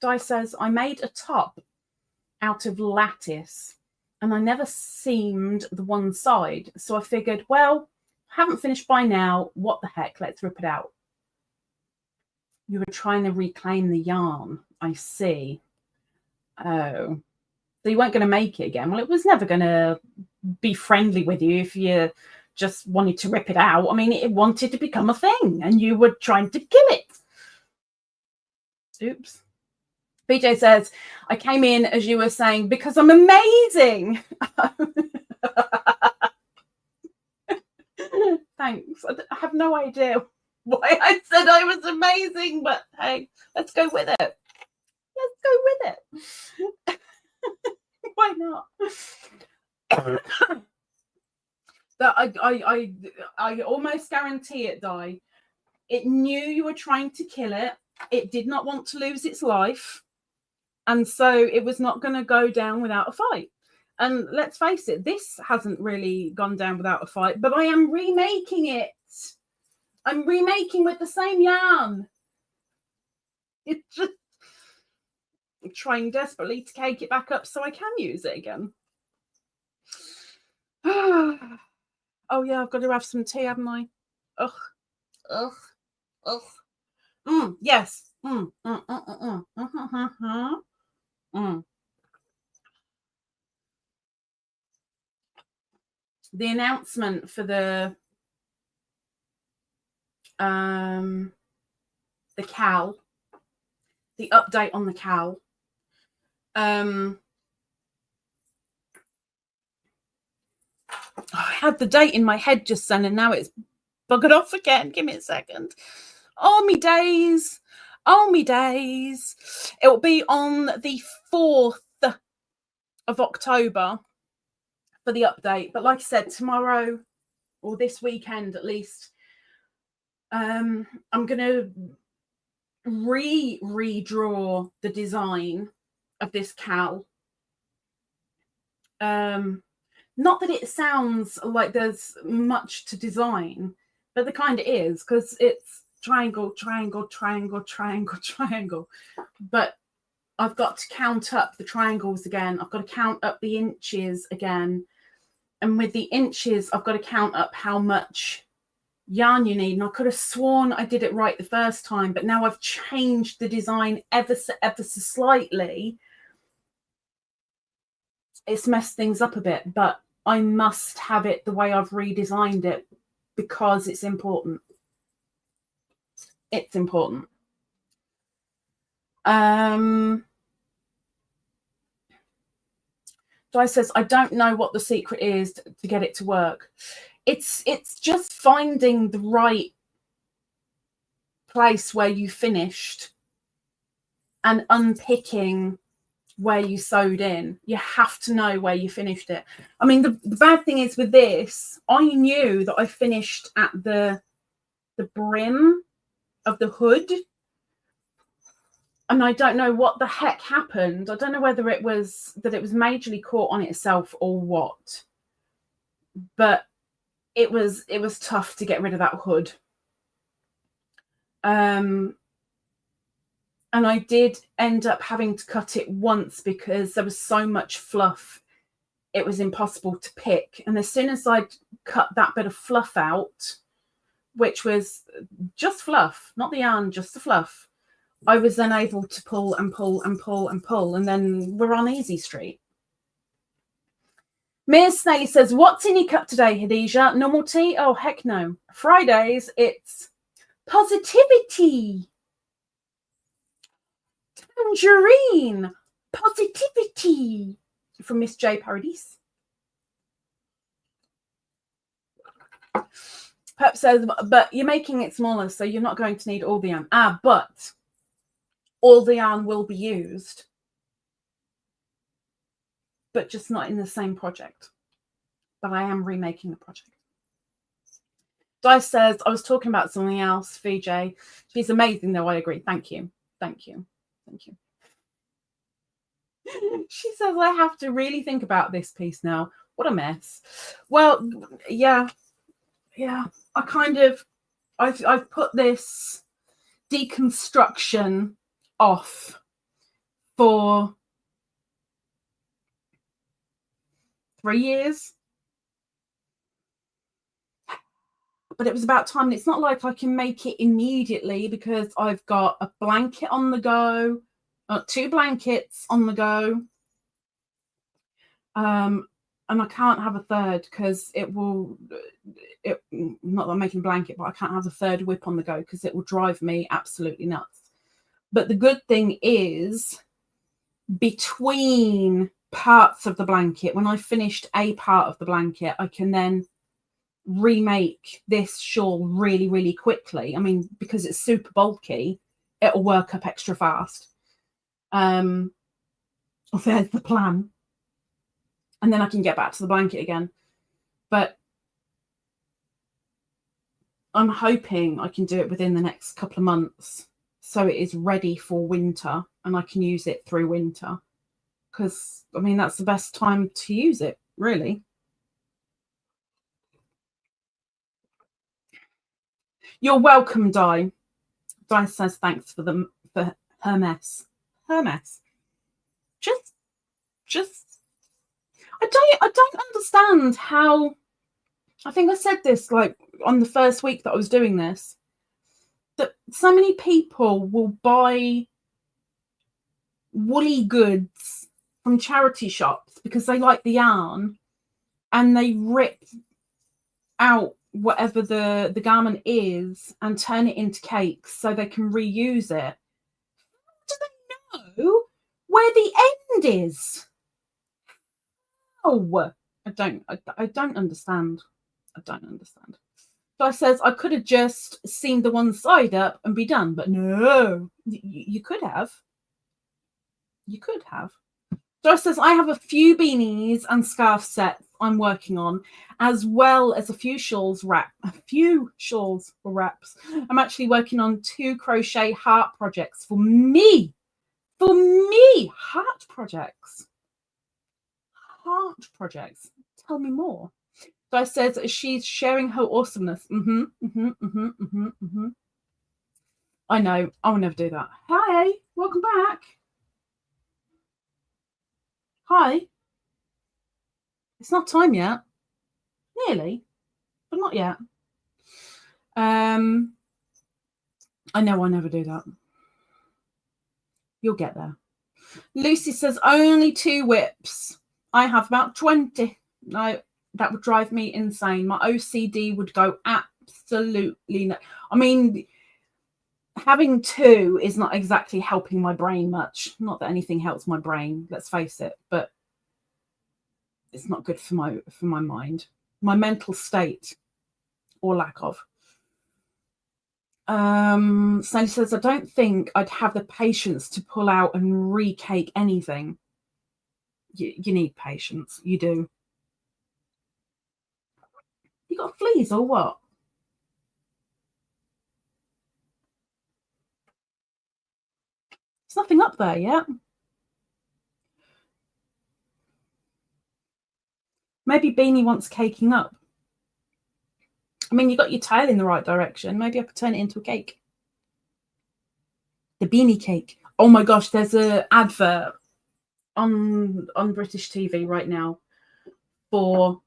Di says, I made a top out of lattice and I never seamed the one side. So I figured, well, I haven't finished by now. What the heck? Let's rip it out. You were trying to reclaim the yarn. I see. Oh. So you weren't going to make it again. Well, it was never going to be friendly with you if you just wanted to rip it out. I mean, it wanted to become a thing and you were trying to kill it. Oops. BJ says, I came in as you were saying, because I'm amazing. Thanks. I have no idea why I said I was amazing, but hey, let's go with it. Let's go with it. Why not? That I almost guarantee it, Di. It knew you were trying to kill it. It did not want to lose its life. And so it was not going to go down without a fight. And let's face it, this hasn't really gone down without a fight, but I am remaking it. I'm remaking with the same yarn. It's just trying desperately to cake it back up so I can use it again. Oh yeah, I've got to have some tea, haven't I? Ugh. Ugh. Ugh. Yes. The announcement for the cowl, the update on the cowl. I had the date in my head just then, and now it's buggered off again. Give me a second. Oh, me days. Oh, me days. It will be on the 4th of October for the update. But like I said, tomorrow or this weekend at least, I'm going to redraw the design of this cowl. Not that it sounds like there's much to design, but the kind it is, because it's triangle, triangle, triangle, triangle, triangle. But I've got to count up the triangles again. I've got to count up the inches again. And with the inches, I've got to count up how much yarn you need. And I could have sworn I did it right the first time, but now I've changed the design ever so slightly. It's messed things up a bit, but I must have it the way I've redesigned it because it's important. It's important. Di says, I don't know what the secret is to get it to work. It's just finding the right place where you finished and unpicking where you sewed in. You have to know where you finished it. I mean, the bad thing is with this, I knew that I finished at the brim of the hood, and I don't know what the heck happened. I don't know whether it was that it was majorly caught on itself or what, but it was tough to get rid of that hood. And I did end up having to cut it once because there was so much fluff, it was impossible to pick. And as soon as I'd cut that bit of fluff out, which was just fluff, not the yarn, just the fluff, I was then able to pull and pull and pull and pull, and then we're on easy street. Miss Snaily says, what's in your cup today, Khadijah? Normal tea? Oh, heck no. Fridays, it's positivity. Tangerine. Positivity. From Miss J. Paradise. Pep says, but you're making it smaller, so you're not going to need all the yarn. But all the yarn will be used, but just not in the same project. But I am remaking the project. Di says, I was talking about something else, VJ. She's amazing, though. I agree. Thank you. Thank you. Thank you. She says, I have to really think about this piece now. What a mess. Well, yeah. I kind of I've put this deconstruction off for 3 years. But it was about time. And it's not like I can make it immediately because I've got a blanket on the go, 2 blankets on the go. And I can't have a third because not that I'm making a blanket, but I can't have a third whip on the go because it will drive me absolutely nuts. But the good thing is, between parts of the blanket, when I finished a part of the blanket, I can then remake this shawl really, really quickly. I mean, because it's super bulky, it'll work up extra fast. There's the plan. And then I can get back to the blanket again. But I'm hoping I can do it within the next couple of months so it is ready for winter and I can use it through winter. Because, I mean, that's the best time to use it, really. You're welcome, Di. Di says thanks for her mess. Her mess. Just I don't understand how. I think I said this like on the first week that I was doing this, that so many people will buy woolly goods from charity shops because they like the yarn and they rip out whatever the garment is and turn it into cakes so they can reuse it. Do they know where the end is? Oh, I don't understand. I don't understand. So I says I could have just seamed the one side up and be done, but no, you could have. You could have. So I says I have a few beanies and scarf sets I'm working on, as well as a few shawls for wraps. I'm actually working on 2 crochet heart projects for me. Heart projects. Tell me more. So I said she's sharing her awesomeness. I know. I will never do that. Hi, welcome back. Hi. It's not time yet. Nearly, but not yet. I know I never do that. You'll get there. Lucy says only 2 whips. I have about 20. No, that would drive me insane. My OCD would go absolutely nuts. I mean, having 2 is not exactly helping my brain much. Not that anything helps my brain, let's face it, but it's not good for my mind, my mental state, or lack of. Sally says, I don't think I'd have the patience to pull out and recake anything. You need patience. You do. You got fleas or what? There's nothing up there yet. Maybe Beany wants caking up. I mean, you got your tail in the right direction. Maybe I could turn it into a cake. The Beany cake. Oh my gosh, there's an advert on British TV right now for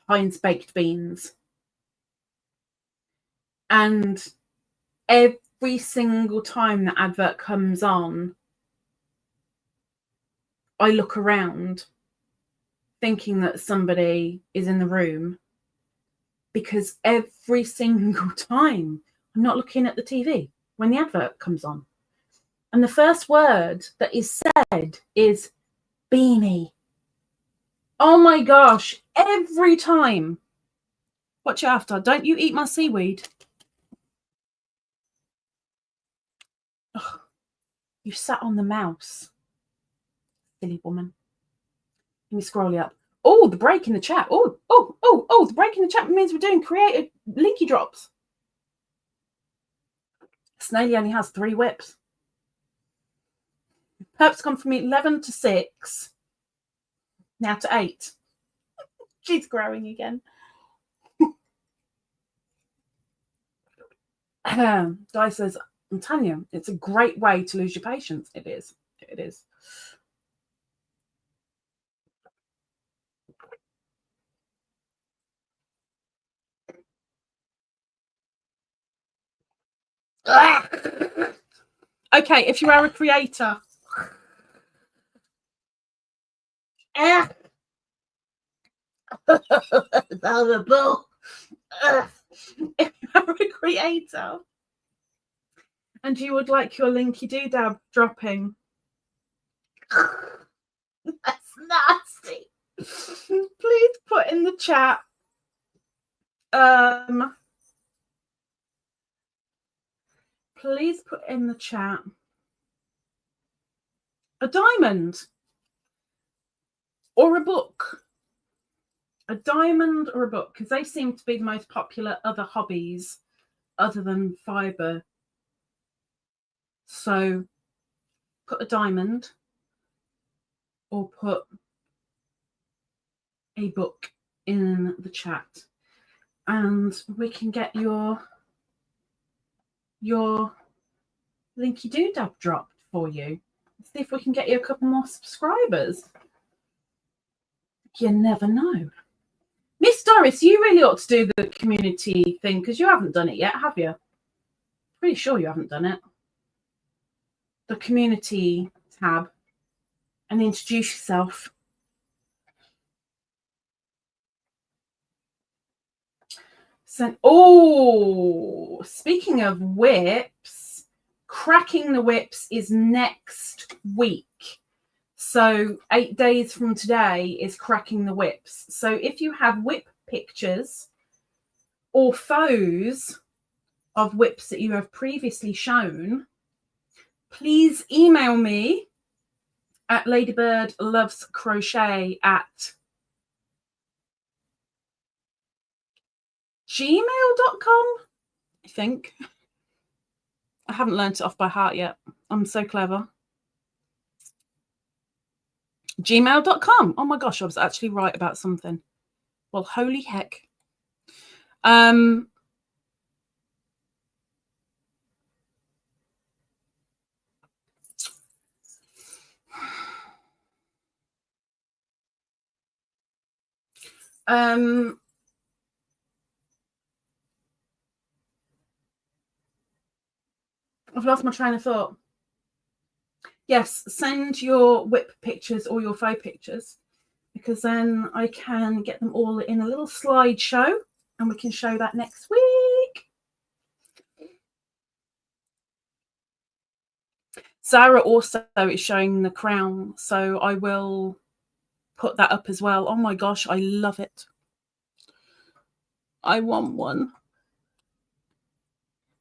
Heinz baked beans. And every single time the advert comes on, I look around thinking that somebody is in the room, because every single time I'm not looking at the TV when the advert comes on. And the first word that is said is Beany. Oh my gosh, every time. Watch after. Don't you eat my seaweed. Ugh, you sat on the mouse. Silly woman. Let me scroll you up. Oh, the break in the chat. Oh, the break in the chat means we're doing creative linky drops. Snaily only has 3 whips. Perps gone from 11 to 6. Now to 8. She's growing again. Di says, I'm telling you, it's a great way to lose your patience. It is. It is. Okay, if you are a creator, valuable. If you are a creator and you would like your linky doodab dropping, that's nasty. Please put in the chat. Please put in the chat a diamond or a book. A diamond or a book, because they seem to be the most popular other hobbies other than fibre. So put a diamond or put a book in the chat and we can get your linky doodab dropped for you. See if we can get you a couple more subscribers. You never know. Miss Doris, you really ought to do the community thing because you haven't done it yet, have you? Pretty sure you haven't done it. The community tab and introduce yourself. So, oh, speaking of whips, cracking the whips is next week. So 8 days from today is cracking the whips. So if you have whip pictures or photos of whips that you have previously shown, please email me at ladybirdlovescrochet at gmail.com, I think. I haven't learned it off by heart yet. I'm so clever. gmail.com. Oh my gosh, I was actually right about something. Well, holy heck. I've lost my train of thought. Yes, send your whip pictures or your faux pictures because then I can get them all in a little slideshow and we can show that next week. Sarah also is showing the crown, so I will put that up as well. Oh my gosh, I love it. I want one.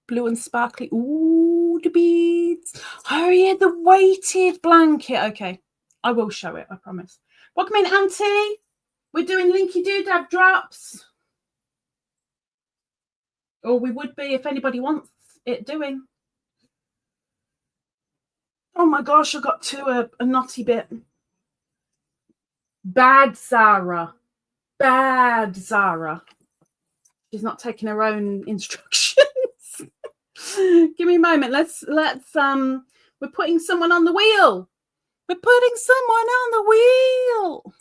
Blue and sparkly. Ooh, the beads. Oh yeah, the weighted blanket. Okay, I will show it, I promise. Welcome in, Auntie. We're doing linky doodab drops. Or we would be if anybody wants it doing. Oh my gosh, I got to a knotty bit. Bad Zara. Bad Zara. She's not taking her own instructions. Give me a moment. Let's we're putting someone on the wheel. We're putting someone on the wheel.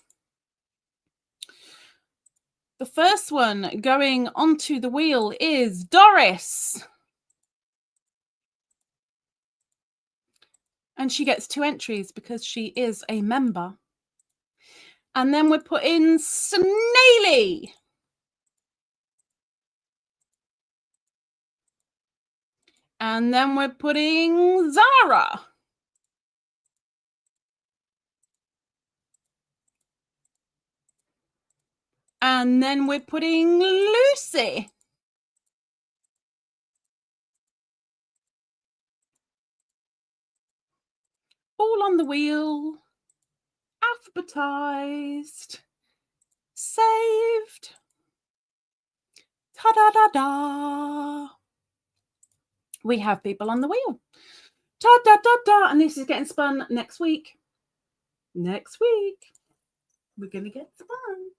The first one going onto the wheel is Doris. And she gets 2 entries because she is a member. And then we're putting Snaily. And then we're putting Zara. And then we're putting Lucy. All on the wheel. Alphabetized. Saved. Ta-da-da-da. We have people on the wheel. Ta-da-da-da. And this is getting spun next week. Next week. We're going to get spun.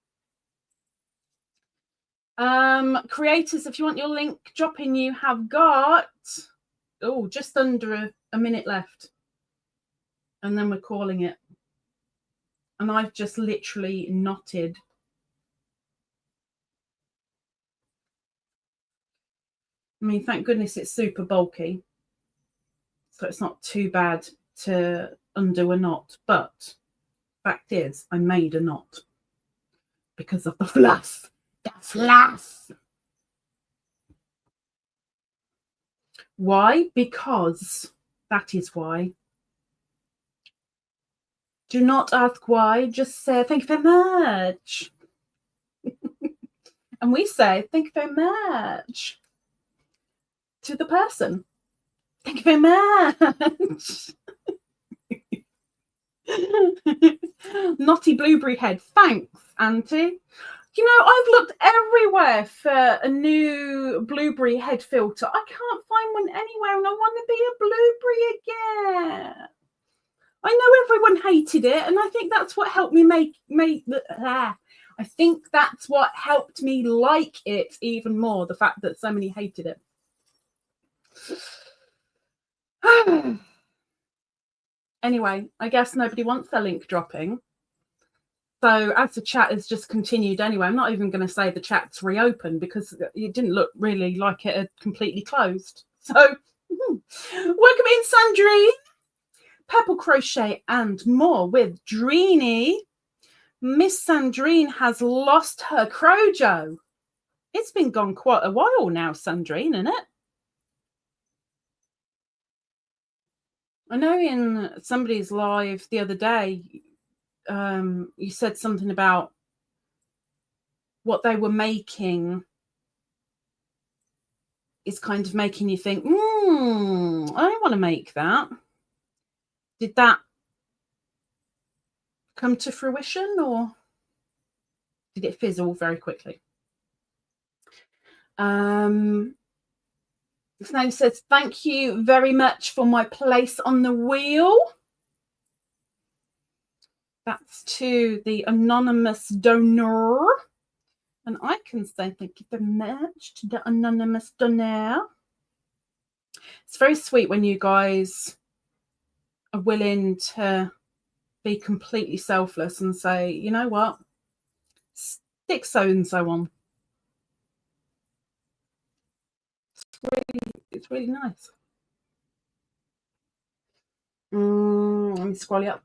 Creators, if you want your link dropping, you have got just under a minute left, and then we're calling it. And I've just literally knotted. I mean, thank goodness it's super bulky, so it's not too bad to undo a knot. But fact is, I made a knot because of the fluff. The fluff. Why? Because that is why. Do not ask why, just say thank you very much. And we say thank you very much to the person. Thank you very much. Knotty blueberry head. Thanks, Auntie. You know, I've looked everywhere for a new blueberry head filter. I can't find one anywhere, and I want to be a blueberry again. I know everyone hated it, and I think that's what helped me I think that's what helped me like it even more, the fact that so many hated it. Anyway, I guess nobody wants their link dropping. So as the chat has just continued anyway, I'm not even going to say the chat's reopened because it didn't look really like it had completely closed. So welcome in, Sandrine. Purple crochet and more with Dreeny. Miss Sandrine has lost her Crojo. It's been gone quite a while now, Sandrine, isn't it? I know in somebody's live the other day, you said something about what they were making is kind of making you think, I want to make that. Did that come to fruition, or did it fizzle very quickly? Snaily says, thank you very much for my place on the wheel. That's to the anonymous donor. And I can say thank you very much to the anonymous donor. It's very sweet when you guys are willing to be completely selfless and say, you know what, stick so-and-so on. It's really nice. Let me scroll it up.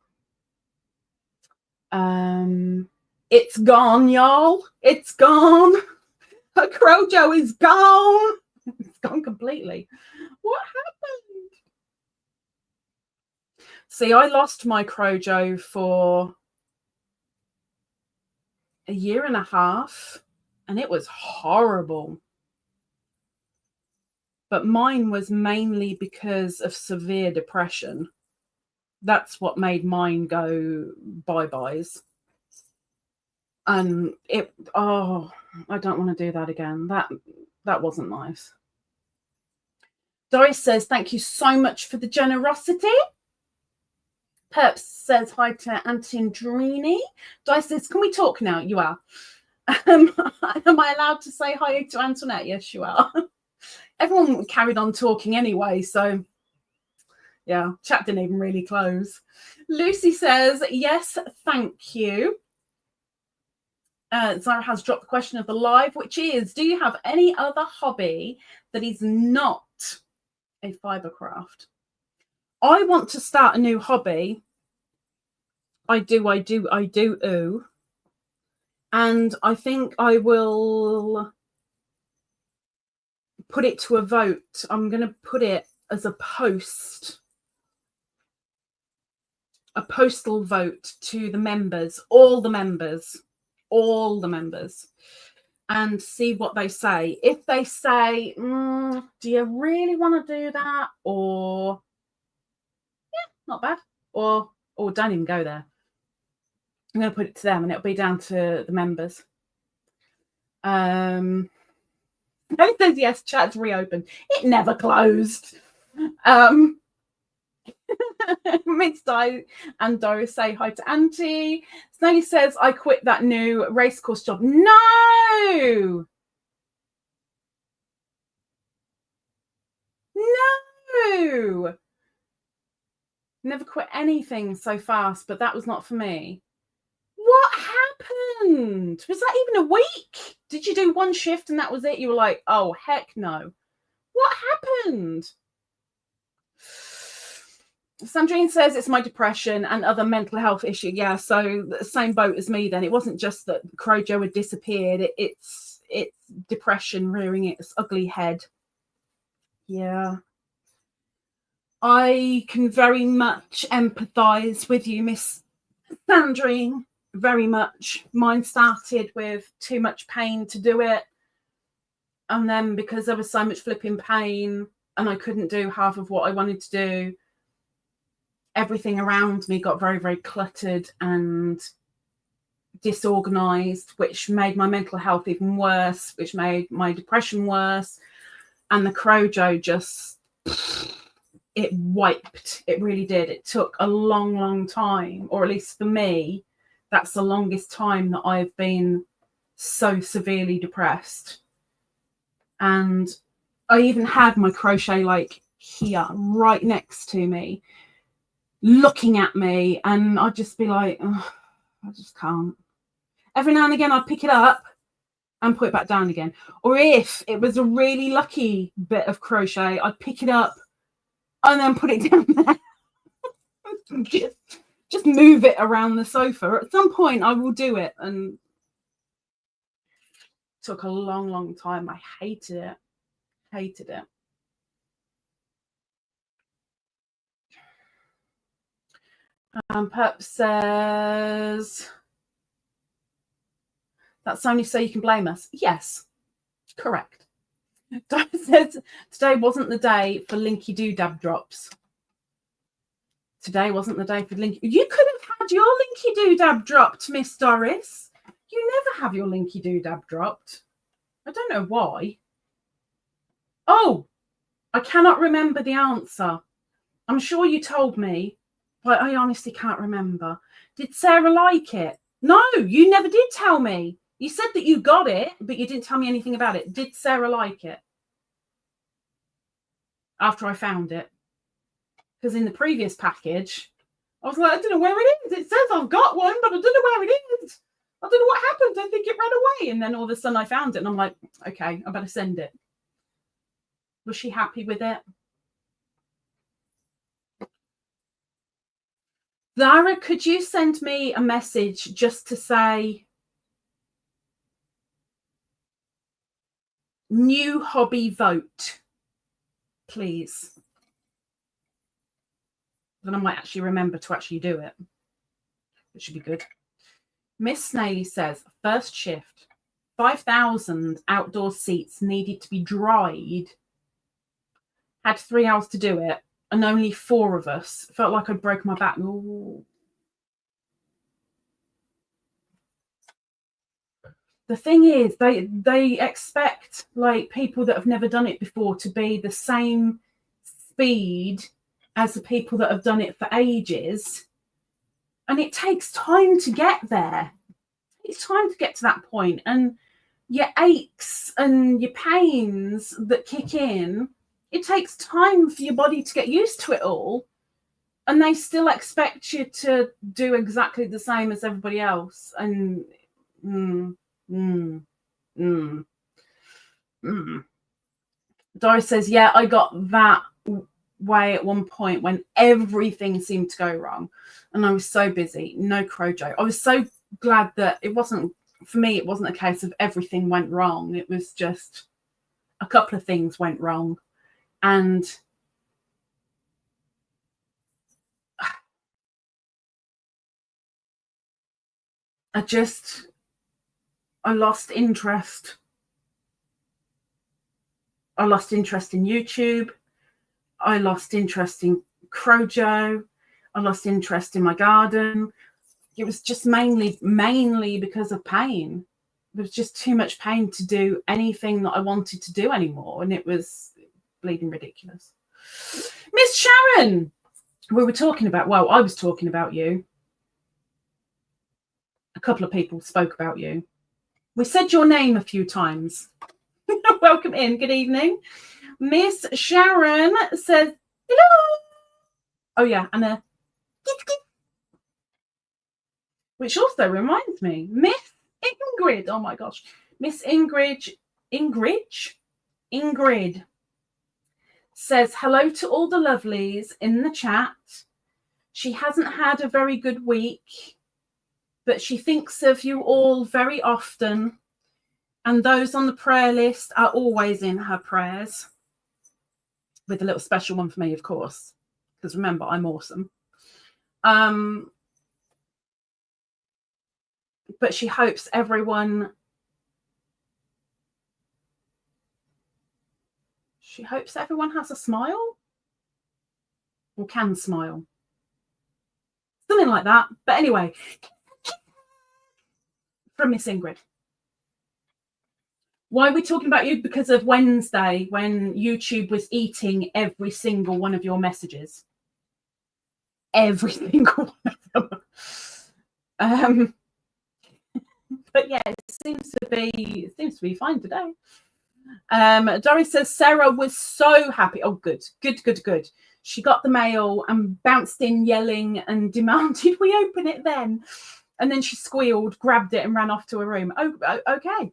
It's gone, y'all. It's gone. Her Crojo is gone. It's gone completely. What happened? See, I lost my Crojo for a year and a half, and it was horrible. But mine was mainly because of severe depression. That's what made mine go bye-byes. And I don't want to do that again. That wasn't nice. Doris says, thank you so much for the generosity. Perps says hi to Auntie and Dreeny. Doris says, can we talk now? You are. Am I allowed to say hi to Antoinette? Yes, you are. Everyone carried on talking anyway, so yeah, chat didn't even really close. Lucy says, yes, thank you. Zara has dropped the question of the live, which is, do you have any other hobby that is not a fibre craft? I want to start a new hobby. I do. And I think I will put it to a vote. I'm going to put it as a postal vote to the members, all the members, and see what they say. If they say, do you really want to do that? Or, yeah, not bad. Or don't even go there. I'm going to put it to them, and it'll be down to the members. It says yes, chat's reopened. It never closed. Mid-Di and Doris say hi to Auntie. Snaily says, I quit that new race course job. No! No! Never quit anything so fast, but that was not for me. What happened? Was that even a week? Did you do one shift and that was it? You were like, oh, heck no. What happened? Sandrine says it's my depression and other mental health issue. Yeah, so the same boat as me then. It wasn't just that Crojo had disappeared. It's depression rearing its ugly head. Yeah. I can very much empathise with you, Miss Sandrine. Very much. Mine started with too much pain to do it. And then because there was so much flipping pain and I couldn't do half of what I wanted to do, everything around me got very, very cluttered and disorganized, which made my mental health even worse, which made my depression worse. And the Crojo just, it wiped. It really did. It took a long, long time, or at least for me, that's the longest time that I've been so severely depressed. And I even had my crochet like here, right next to me, looking at me, and I'd just be like, oh, I just can't. Every now and again I'd pick it up and put it back down again. Or if it was a really lucky bit of crochet, I'd pick it up and then put it down there. just move it around the sofa. At some point I will do it, and it took a long, long time. I hated it. Hated it. Perp says, that's only so you can blame us. Yes, correct. Doris says, today wasn't the day for Linky Doodab drops. Today wasn't the day for Linky. You could have had your Linky Doodab dropped, Miss Doris. You never have your Linky Doodab dropped. I don't know why. Oh, I cannot remember the answer. I'm sure you told me, but I honestly can't remember. Did Sarah like it? No, you never did tell me. You said that you got it, but you didn't tell me anything about it. Did Sarah like it? After I found it. Because in the previous package, I was like, I don't know where it is. It says I've got one, but I don't know where it is. I don't know what happened. I think it ran away. And then all of a sudden I found it and I'm like, okay, I better send it. Was she happy with it? Zara, could you send me a message just to say new hobby vote, please? Then I might actually remember to actually do it. It should be good. Miss Snaily says, first shift, 5,000 outdoor seats needed to be dried. Had 3 hours to do it, and only 4 of us. Felt like I'd broken my back. Ooh. The thing is, they expect like people that have never done it before to be the same speed as the people that have done it for ages. And it takes time to get there. It's time to get to that point. And your aches and your pains that kick in, it takes time for your body to get used to it all. And they still expect you to do exactly the same as everybody else. And Doris says, yeah, I got that way at one point when everything seemed to go wrong. And I was so busy, no Crojo. I was so glad that it wasn't, for me, it wasn't a case of everything went wrong. It was just a couple of things went wrong. And I lost interest. I lost interest in YouTube. I lost interest in Crojo. I lost interest in my garden. It was just mainly because of pain. There was just too much pain to do anything that I wanted to do anymore. And it was bleeding ridiculous. Miss Sharon, we were talking about, well, I was talking about you. A couple of people spoke about you. We said your name a few times. Welcome in. Good evening. Miss Sharon says, Hello. Oh yeah, and a which also reminds me, Miss Ingrid. Oh my gosh, Miss Ingrid says hello to all the lovelies in the chat. She hasn't had a very good week, but she thinks of you all very often, and those on the prayer list are always in her prayers, with a little special one for me, of course, because remember, I'm awesome. But she hopes everyone has a smile or can smile. Something like that. But anyway, from Miss Ingrid. Why are we talking about you? Because of Wednesday, when YouTube was eating every single one of your messages. Every single one of them. But yeah, it seems to be fine today. Doris says Sarah was so happy. Oh, good. She got the mail and bounced in yelling and demanded we open it then. And then she squealed, grabbed it and ran off to her room. Oh, okay.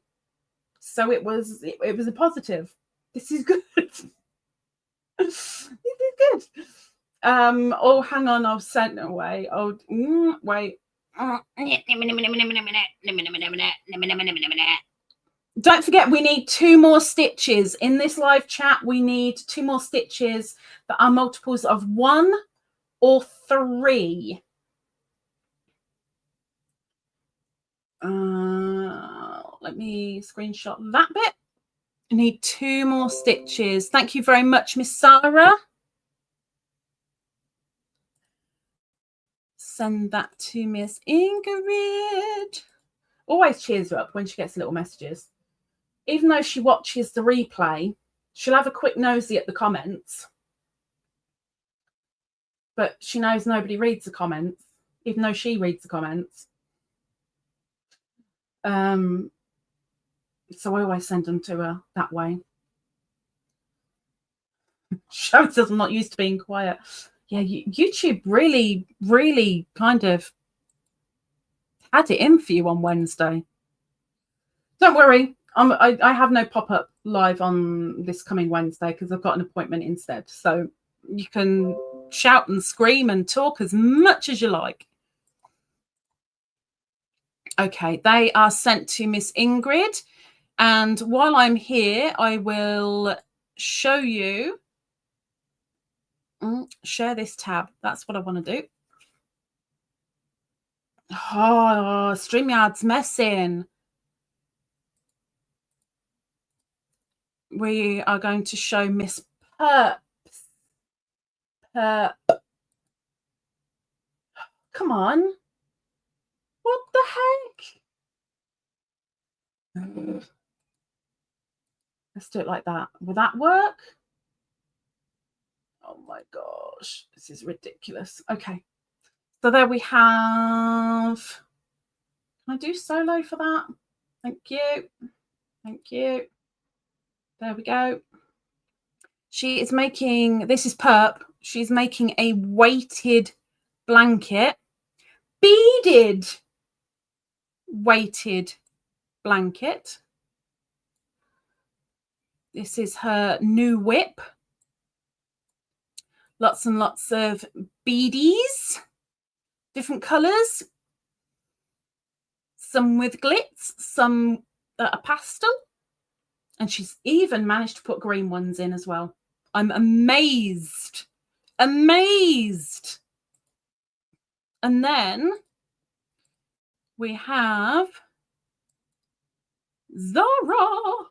So it was a positive. This is good. This is good. Oh, hang on, I've sent it away. Oh, wait. Don't forget, we need 2 more stitches in this live chat. We need 2 more stitches that are multiples of 1 or 3. Let me screenshot that bit. I need 2 more stitches. Thank you very much, Miss Sarah. Send that to Miss Ingrid. Always cheers her up when she gets little messages. Even though she watches the replay, she'll have a quick nosy at the comments. But she knows nobody reads the comments, even though she reads the comments. So I always send them to her that way. Sharon says I'm not used to being quiet. Yeah, YouTube really, really kind of had it in for you on Wednesday. Don't worry. I have no pop-up live on this coming Wednesday because I've got an appointment instead. So you can shout and scream and talk as much as you like. Okay, they are sent to Miss Ingrid. And while I'm here, I will show you. Share this tab. That's what I want to do. Oh, StreamYard's messing. We are going to show Miss Perps. Come on. What the heck? Let's do it like that. Will that work? Oh my gosh, this is ridiculous. Okay, so there we have. Can I do solo for that? Thank you. Thank you. There we go. She is making, this is Perp. She's making a weighted blanket, beaded weighted blanket. This is her new whip. Lots and lots of beadies, different colours, some with glitz, some that are pastel, and she's even managed to put green ones in as well. I'm amazed. And then we have Zara.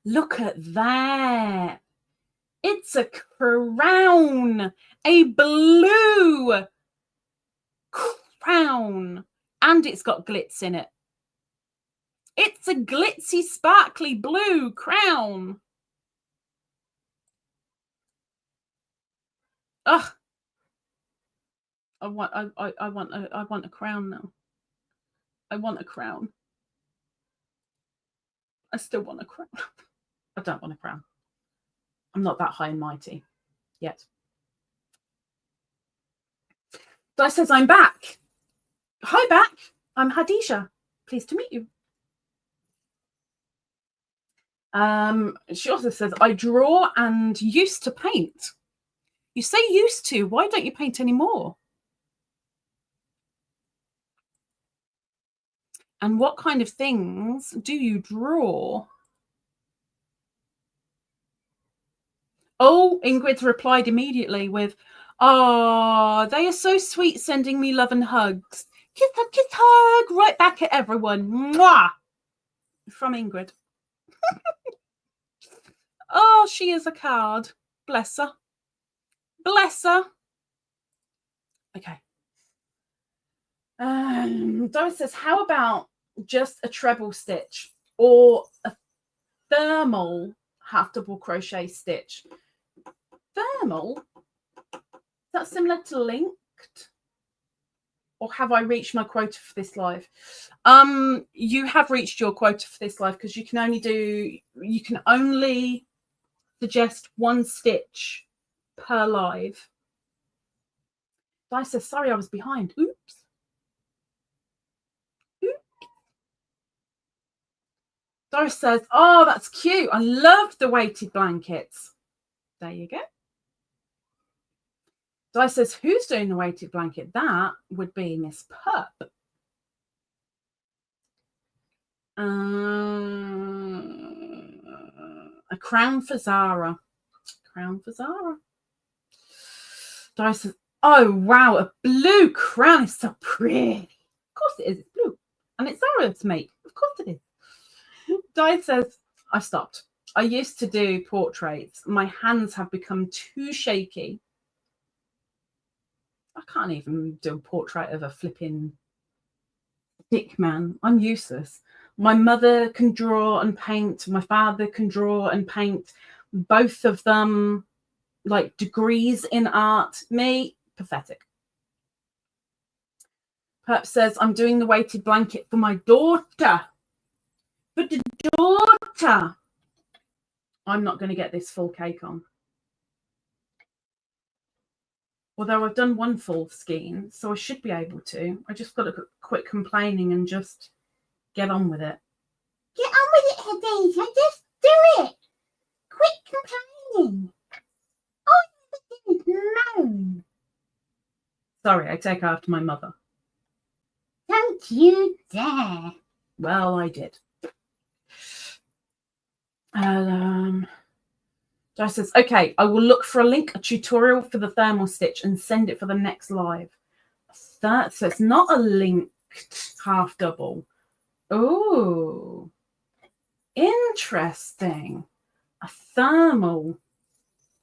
Look at that. It's a crown, a blue crown, and it's got glitz in it. It's a glitzy, sparkly blue crown. Ugh. I want a crown now. I want a crown. I still want a crown. I don't want a crown. I'm not that high and mighty yet. Di says, I'm back. Hi, back. I'm Khadijah. Pleased to meet you. She also says, I draw and used to paint. You say used to. Why don't you paint anymore? And what kind of things do you draw? Oh, Ingrid's replied immediately with, oh, they are so sweet, sending me love and hugs. Kiss hug, right back at everyone. Mwah! From Ingrid. Oh, she is a card. Bless her. Bless her. Okay. Doris says, how about just a treble stitch or a thermal half double crochet stitch? Thermal? Is that similar to linked? Or have I reached my quota for this live? You have reached your quota for this live because you can only suggest one stitch per live. Di says, sorry, I was behind. Oops. Doris says, oh, that's cute. I love the weighted blankets. There you go. Di says, who's doing the weighted blanket? That would be Miss Pup. A crown for Zara. Crown for Zara. Di says, oh, wow, a blue crown is so pretty. Of course it is. It's blue. And it's Zara's make. Of course it is. Di says, I stopped. I used to do portraits. My hands have become too shaky. I can't even do a portrait of a flipping stick man. I'm useless. My mother can draw and paint. My father can draw and paint. Both of them, like, degrees in art. Me, pathetic. Perp says, I'm doing the weighted blanket for my daughter. For the daughter. I'm not going to get this full cake on. Although I've done one full skein, so I should be able to. I just got to quit complaining and just get on with it. Get on with it, Khadijah. Just do it. Quit complaining. All you have to do is moan. Sorry, I take after my mother. Don't you dare. Well, I did. Joe says, okay, I will look for a link, a tutorial for the thermal stitch and send it for the next live. So it's not a linked half double. Oh, interesting. A thermal.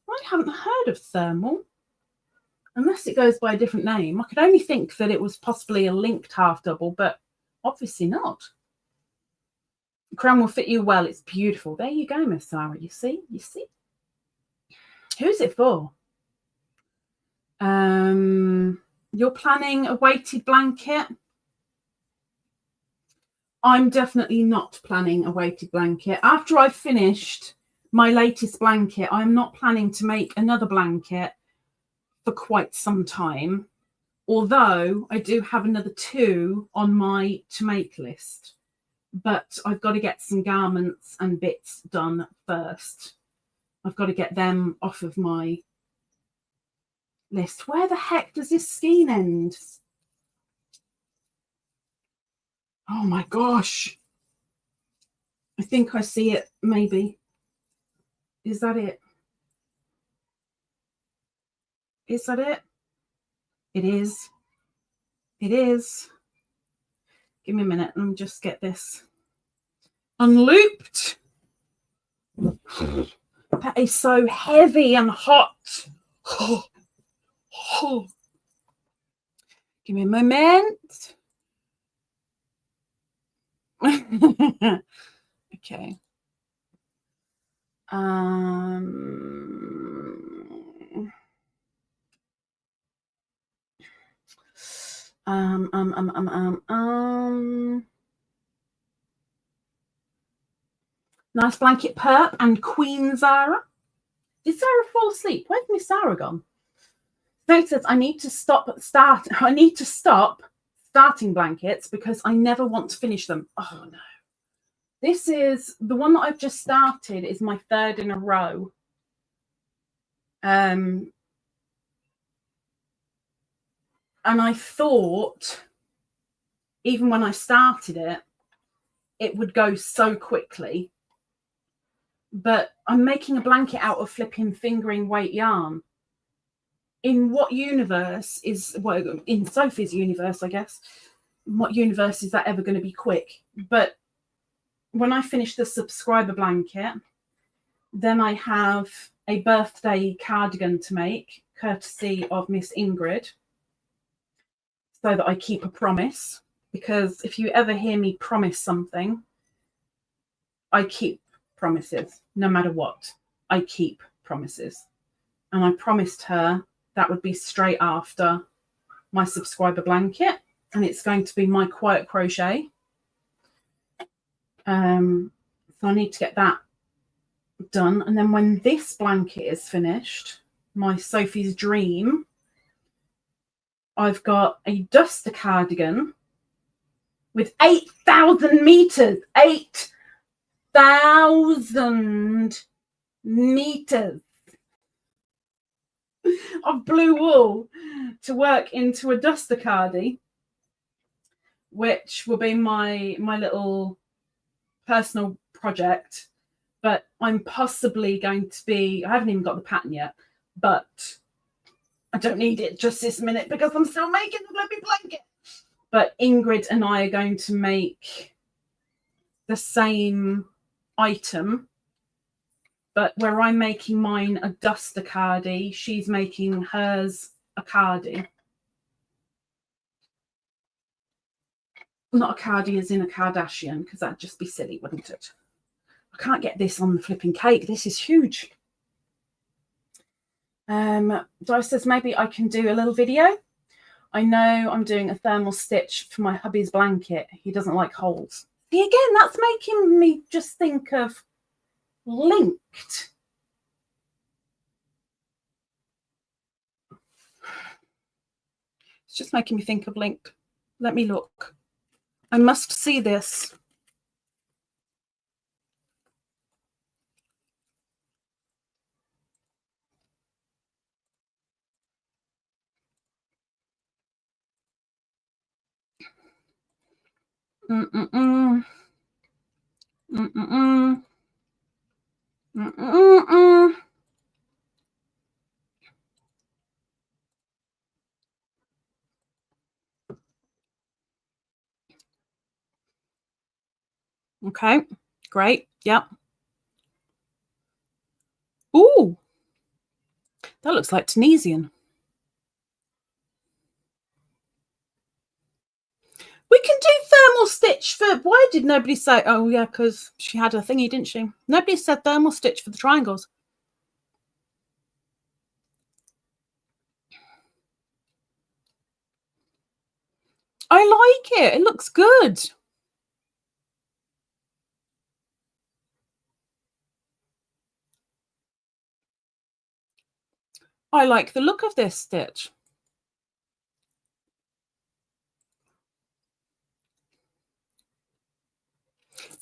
I haven't heard of thermal. Unless it goes by a different name. I could only think that it was possibly a linked half double, but obviously not. The crown will fit you well. It's beautiful. There you go, Miss Sarah. You see? You see? Who's it for? You're planning a weighted blanket? I'm definitely not planning a weighted blanket. After I've finished my latest blanket, I'm not planning to make another blanket for quite some time. Although I do have another 2 on my to make list. But I've got to get some garments and bits done first. I've got to get them off of my list. Where the heck does this skein end? Oh my gosh. I think I see it, maybe. Is that it? Is that it? It is. It is. Give me a minute. Let me just get this unlooped. That is so heavy and hot. Give me a moment. Okay. Nice blanket, Perp and Queen Zara. Did Sarah fall asleep? Where's Miss Sarah gone? So says, I need to stop starting blankets because I never want to finish them. Oh no. This is the one that I've just started is my third in a row. And I thought, even when I started it, it would go so quickly. But I'm making a blanket out of flipping fingering weight yarn. In what universe is, well, in Sophie's universe, I guess, in what universe is that ever going to be quick? But when I finish the subscriber blanket, then I have a birthday cardigan to make, courtesy of Miss Ingrid, so that I keep a promise. Because if you ever hear me promise something, I keep promises, no matter what. I keep promises. And I promised her that would be straight after my subscriber blanket, and it's going to be my quiet crochet. So I need to get that done. And then when this blanket is finished, my Sophie's Dream, I've got a duster cardigan with 8,000 meters. 8,000 meters of blue wool to work into a duster cardie, which will be my little personal project. But I'm possibly going to be, I haven't even got the pattern yet, but I don't need it just this minute because I'm still making the bloody blanket. But Ingrid and I are going to make the same item, but where I'm making mine a duster cardie, she's making hers a cardie. Not a cardie as in a Kardashian, because that'd just be silly, wouldn't it? I can't get this on the flipping cake. This is huge. Joyce says maybe I can do a little video. I know I'm doing a thermal stitch for my hubby's blanket. He doesn't like holes. See, again, that's making me just think of linked. It's just making me think of linked. Let me look. I must see this. Mm-mm-mm. Mm-mm-mm. Mm-mm-mm. Okay, great. Yep. Ooh, that looks like Tunisian. We can do thermal stitch for, why did nobody say, oh yeah, because she had a thingy, didn't she? Nobody said thermal stitch for the triangles. I like it. It looks good. I like the look of this stitch.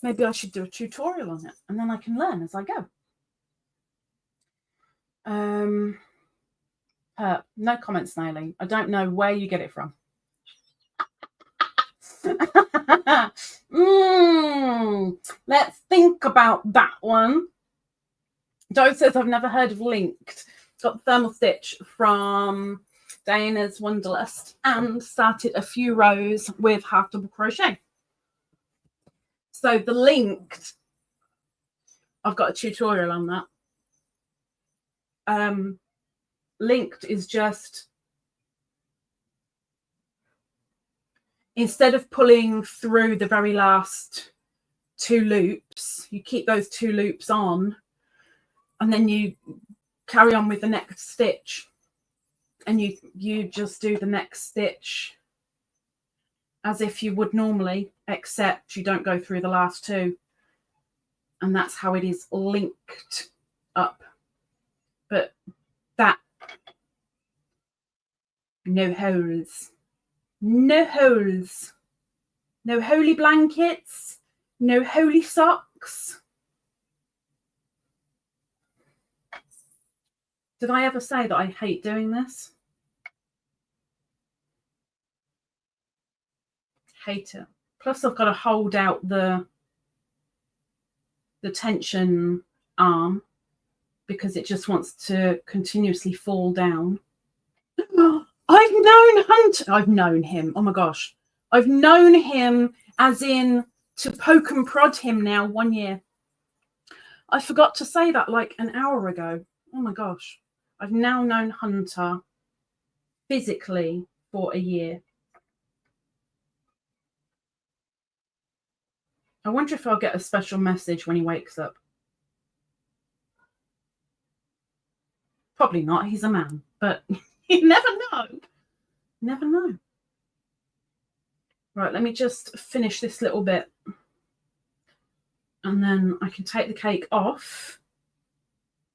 Maybe I should do a tutorial on it and then I can learn as I go. No comments, Snaily. I don't know where you get it from. Let's think about that one. Joe says I've never heard of linked. Got the thermal stitch from Diana's Wonderlust and started a few rows with half double crochet. So the linked, I've got a tutorial on that. Linked is just, instead of pulling through the very last 2 loops, you keep those 2 loops on and then you carry on with the next stitch, and you just do the next stitch as if you would normally, except you don't go through the last 2, and that's how it is linked up. But that, no holes. No holes. No holy blankets. No holy socks. Did I ever say that I hate doing this? Hate it. Plus I've got to hold out the tension arm because it just wants to continuously fall down. I've known Hunter. I've known him. Oh my gosh. I've known him as in to poke and prod him now 1 year. I forgot to say that like an hour ago. Oh my gosh. I've now known Hunter physically for 1 year. I wonder if I'll get a special message when he wakes up. Probably not. He's a man, but you never know. Never know. Right, let me just finish this little bit and then I can take the cake off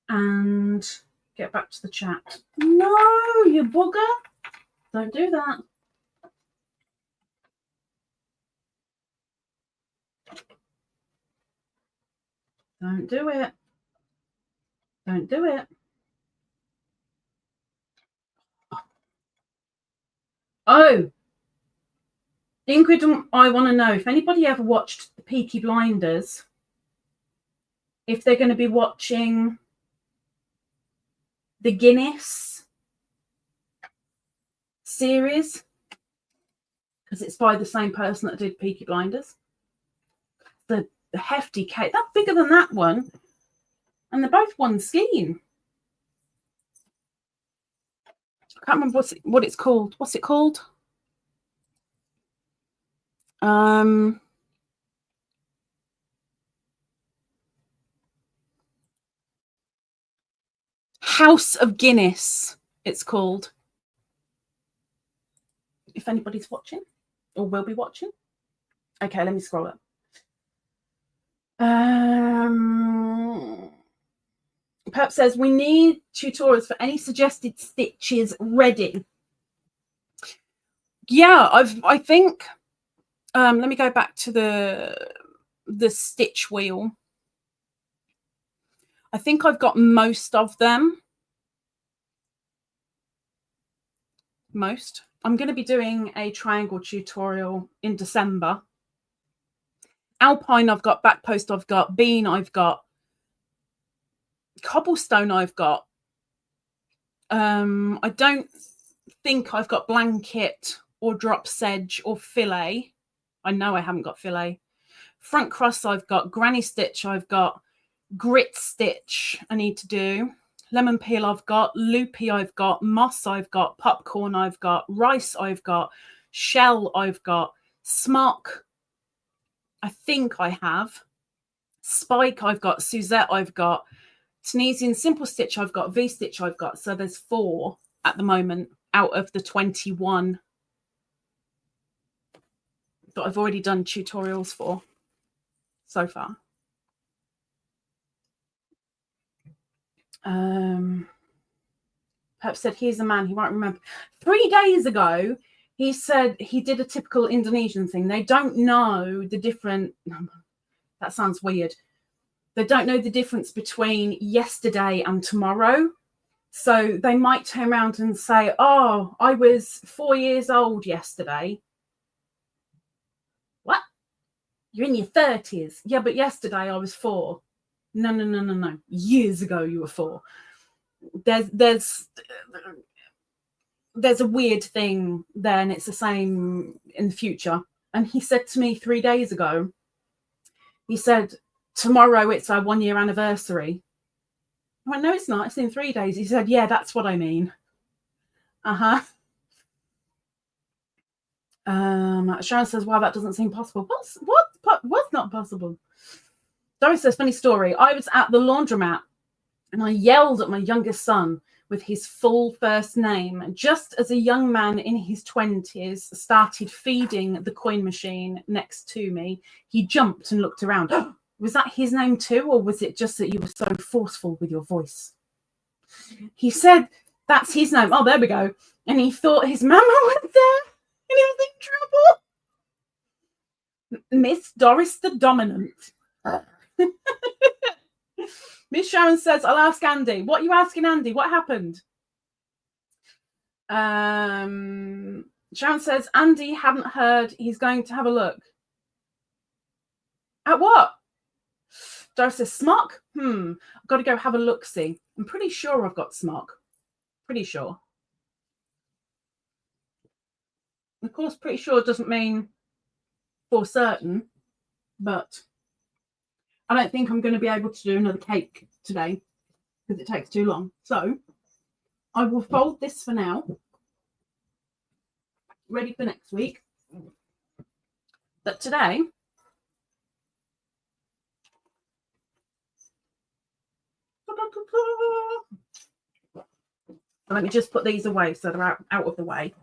and get back to the chat. No, you bugger. Don't do that. Don't do it. Don't do it. Oh, Ingrid, I want to know if anybody ever watched the Peaky Blinders, if they're going to be watching the Guinness series, because it's by the same person that did Peaky Blinders. The hefty cake, that's bigger than that one, and they're both one skein. I can't remember what it's called. What's it called? House of Guinness, it's called. If anybody's watching or will be watching. Okay, let me scroll up. Perp says, we need tutorials for any suggested stitches ready. Yeah, I think, let me go back to the stitch wheel. I think I've got most of them. Most. I'm going to be doing a triangle tutorial in December. Alpine I've got, back post I've got, bean I've got, cobblestone I've got. I don't think I've got blanket or drop sedge or fillet. I know I haven't got fillet. Front cross I've got, granny stitch I've got, grit stitch I need to do, lemon peel I've got, loopy I've got, moss I've got, popcorn I've got, rice I've got, shell I've got, smock I think I have, spike I've got, Suzette I've got, Tunisian simple stitch I've got, V-stitch I've got. So there's 4 at the moment out of the 21 that I've already done tutorials for so far. Pep said, here's a man, he won't remember. 3 days ago, he said he did a typical Indonesian thing. They don't know the different, that sounds weird. They don't know the difference between yesterday and tomorrow. So they might turn around and say, oh, I was 4 years old yesterday. What? You're in your 30s. Yeah, but yesterday I was 4. No. Years ago you were 4. There's a weird thing there, and it's the same in the future. And he said to me 3 days ago, he said, tomorrow it's our 1 year anniversary. I went, no, it's not. It's in 3 days. He said, yeah, that's what I mean. Sharon says, wow, that doesn't seem possible. What's not possible? Doris says, funny story. I was at the laundromat and I yelled at my youngest son with his full first name, just as a young man in his 20s started feeding the coin machine next to me. He jumped and looked around. Was that his name too, or was it just that you were so forceful with your voice? He said that's his name. Oh, there we go. And he thought his mama was there and he was in trouble. Miss Doris the Dominant. Miss Sharon says, I'll ask Andy. What are you asking Andy? What happened? Sharon says, Andy hadn't heard. He's going to have a look. At what? Doris says, smock? I've got to go have a look-see. I'm pretty sure I've got smock. Pretty sure. Of course, pretty sure doesn't mean for certain, but I don't think I'm going to be able to do another cake today because it takes too long. So I will fold this for now, ready for next week. But today, let me just put these away so they're out of the way.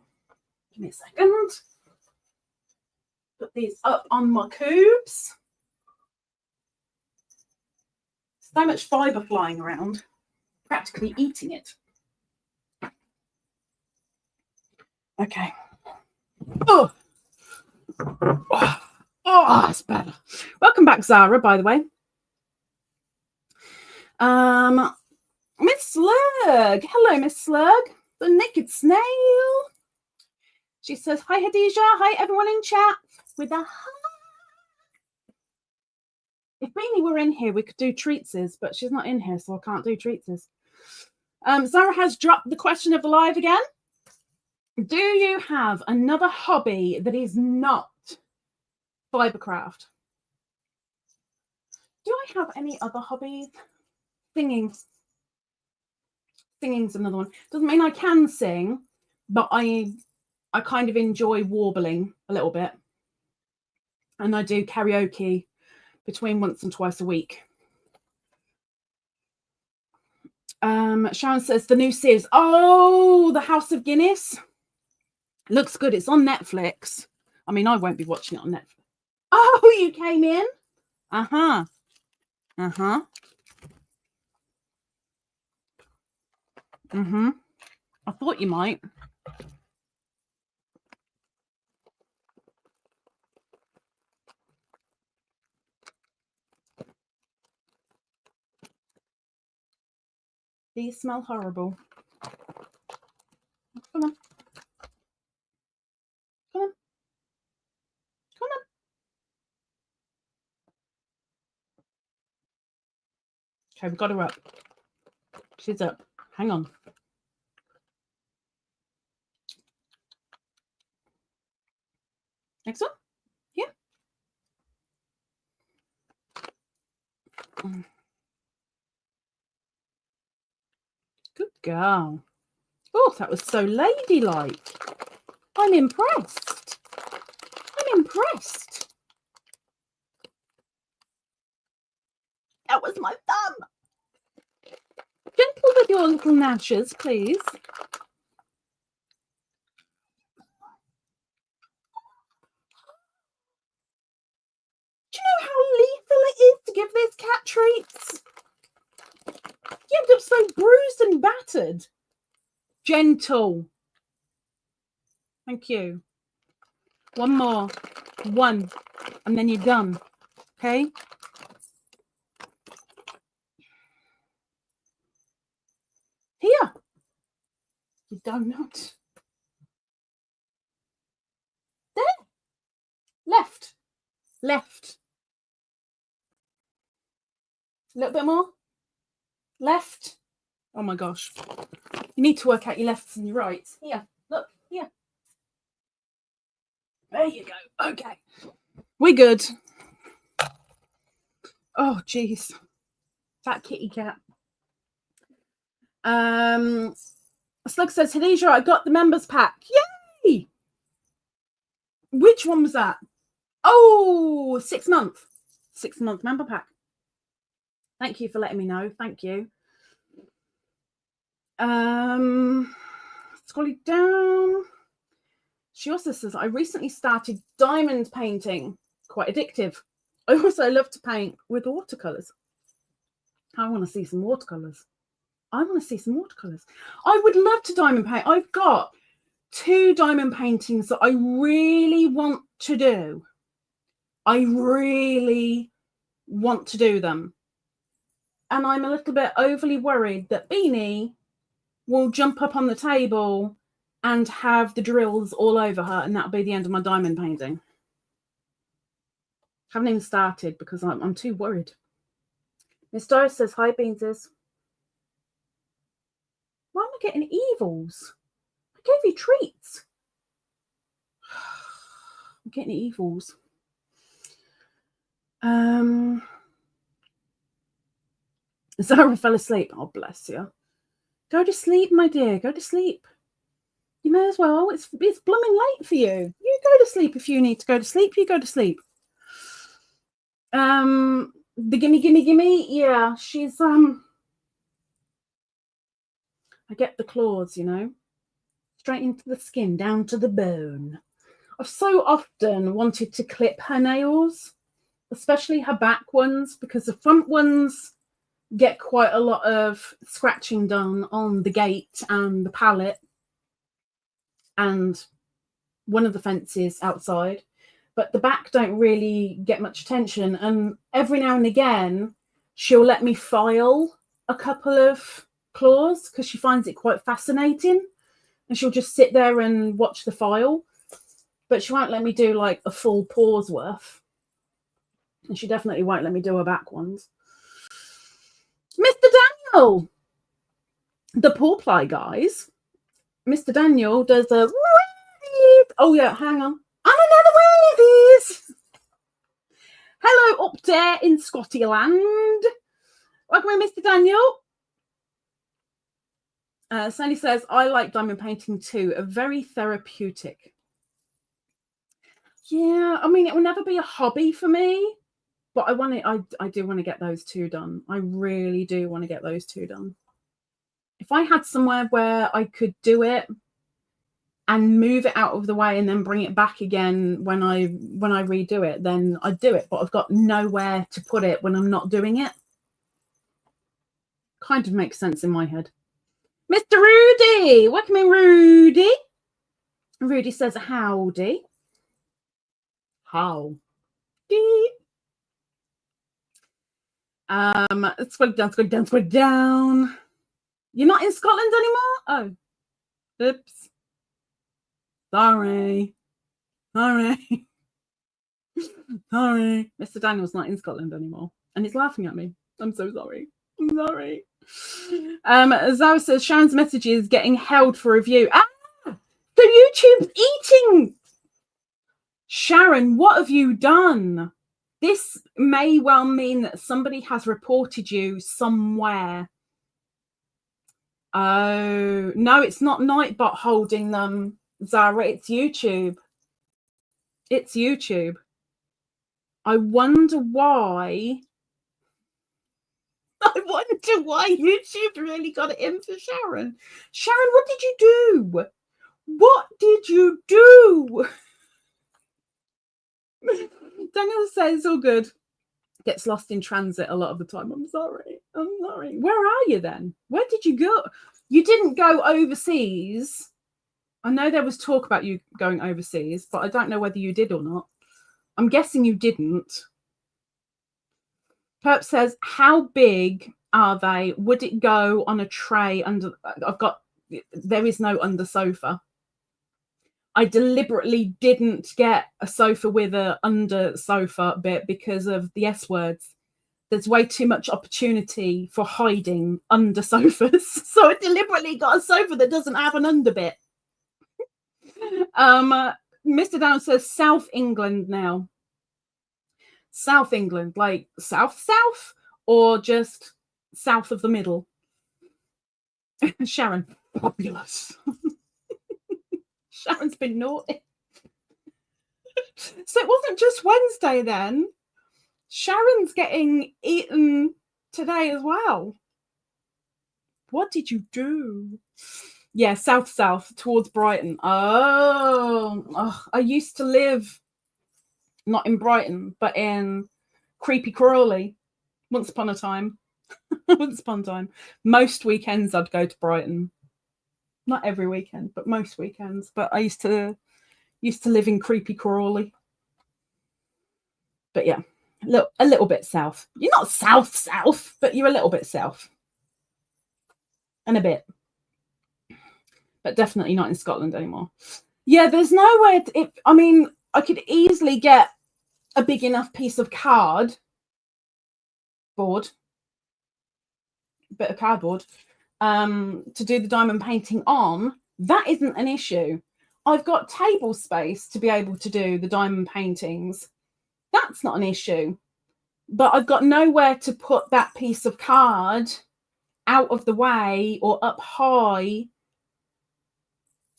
Give me a second. Put these up on my cubes. So much fibre flying around, practically eating it. Okay. Oh, that's better. Welcome back, Zara, by the way. Miss Slug. Hello, Miss Slug. The naked snail. She says, hi, Khadijah. Hi, everyone in chat. With a hi. If Beany were in here, we could do treatses, but she's not in here, so I can't do treatses. Zara has dropped the question of the live again. Do you have another hobby that is not fibercraft? Do I have any other hobbies? Singing. Singing's another one. Doesn't mean I can sing, but I kind of enjoy warbling a little bit. And I do karaoke between once and twice a week. Sharon says the new series. Oh, the House of Guinness. Looks good. It's on Netflix. I mean, I won't be watching it on Netflix. Oh, you came in? Uh-huh. Uh-huh. Mm-hmm. I thought you might. These smell horrible. Come on. Come on. Come on. Okay, we've got her up. She's up. Hang on. Next one. Yeah. Good girl. Oh, that was so ladylike. I'm impressed. I'm impressed. That was my thumb. Gentle with your little gnashes, please. Do you know how lethal it is to give this cat treats? You end up so bruised and battered. Gentle. Thank you. One more. One. And then you're done. Okay? Here. You donut. There. Left. Left. A little bit more. Left. Oh my gosh. You need to work out your lefts and your rights. Here. Look. Here. There you go. Okay. We're good. Oh, geez. Fat kitty cat. Slug says, Khadijah, I got the members pack. Yay! Which one was that? Oh, 6 month. 6 month member pack. Thank you for letting me know. Thank you. Scrolling down. She also says, I recently started diamond painting. Quite addictive. I also love to paint with watercolors. I want to see some watercolors. I want to see some watercolors. I would love to diamond paint. I've got 2 diamond paintings that I really want to do. I really want to do them. And I'm a little bit overly worried that Beany will jump up on the table and have the drills all over her, and that'll be the end of my diamond painting. Haven't even started because I'm too worried. Miss Doris says, hi, Beanses. Why am I getting evils? I gave you treats. I'm getting evils. Zara fell asleep. Oh, bless you. Go to sleep, my dear. Go to sleep. You may as well. It's blooming late for you. You go to sleep if you need to go to sleep. You go to sleep. The gimme. Yeah, she's I get the claws, you know, straight into the skin, down to the bone. I've so often wanted to clip her nails, especially her back ones, because the front ones get quite a lot of scratching done on the gate and the palette and one of the fences outside, but the back don't really get much attention. And every now and again she'll let me file a couple of claws because she finds it quite fascinating, and she'll just sit there and watch the file, but she won't let me do like a full paw's worth, and she definitely won't let me do her back ones. Mr. Daniel, the paw ply guys. Mr. Daniel does a oh yeah, hang on. And another one of these. Hello up there in Scotland. Welcome in, Mr. Daniel. Sandy says, I like diamond painting too. Very therapeutic. Yeah, I mean, it will never be a hobby for me, but I do want to get those 2 done. I really do want to get those 2 done. If I had somewhere where I could do it and move it out of the way and then bring it back again when I redo it, then I'd do it. But I've got nowhere to put it when I'm not doing it. Kind of makes sense in my head. Mr. Rudy, welcome in, Rudy. Rudy says, howdy. Howdy. Scroll down. You're not in Scotland anymore? Oh, oops. Sorry. Sorry. Mr. Daniel's not in Scotland anymore, and he's laughing at me. I'm so sorry. I'm sorry. Zara says, Sharon's message is getting held for review. Ah! So YouTube's eating. Sharon, what have you done? This may well mean that somebody has reported you somewhere. Oh, no, it's not Nightbot holding them, Zara. It's YouTube. It's YouTube. I wonder why. I wonder why YouTube really got it in for Sharon. Sharon, what did you do? What did you do? Daniel says, all good. Gets lost in transit a lot of the time. I'm sorry. Where are you then? Where did you go? You didn't go overseas. I know there was talk about you going overseas, but I don't know whether you did or not. I'm guessing you didn't. Perp says, how big are they? Would it go on a tray under? There is no under sofa. I deliberately didn't get a sofa with a under sofa bit because of the S words. There's way too much opportunity for hiding under sofas. So I deliberately got a sofa that doesn't have an under bit. Mr. Down says South England now. South England, like south, or just south of the middle? Sharon, fabulous. Sharon's been naughty. So it wasn't just Wednesday then. Sharon's getting eaten today as well. What did you do? Yeah, south towards Brighton. Oh, I used to live not in Brighton, but in Creepy Crawley once upon a time. Once upon a time. Most weekends I'd go to Brighton. Not every weekend, but most weekends. But I used to live in Creepy Crawley. But yeah, a little bit south. You're not south, but you're a little bit south. And a bit. But definitely not in Scotland anymore. Yeah, there's nowhere. I mean, I could easily get a big enough piece of cardboard, bit of cardboard, to do the diamond painting on. That isn't an issue. I've got table space to be able to do the diamond paintings. That's not an issue. But I've got nowhere to put that piece of card out of the way or up high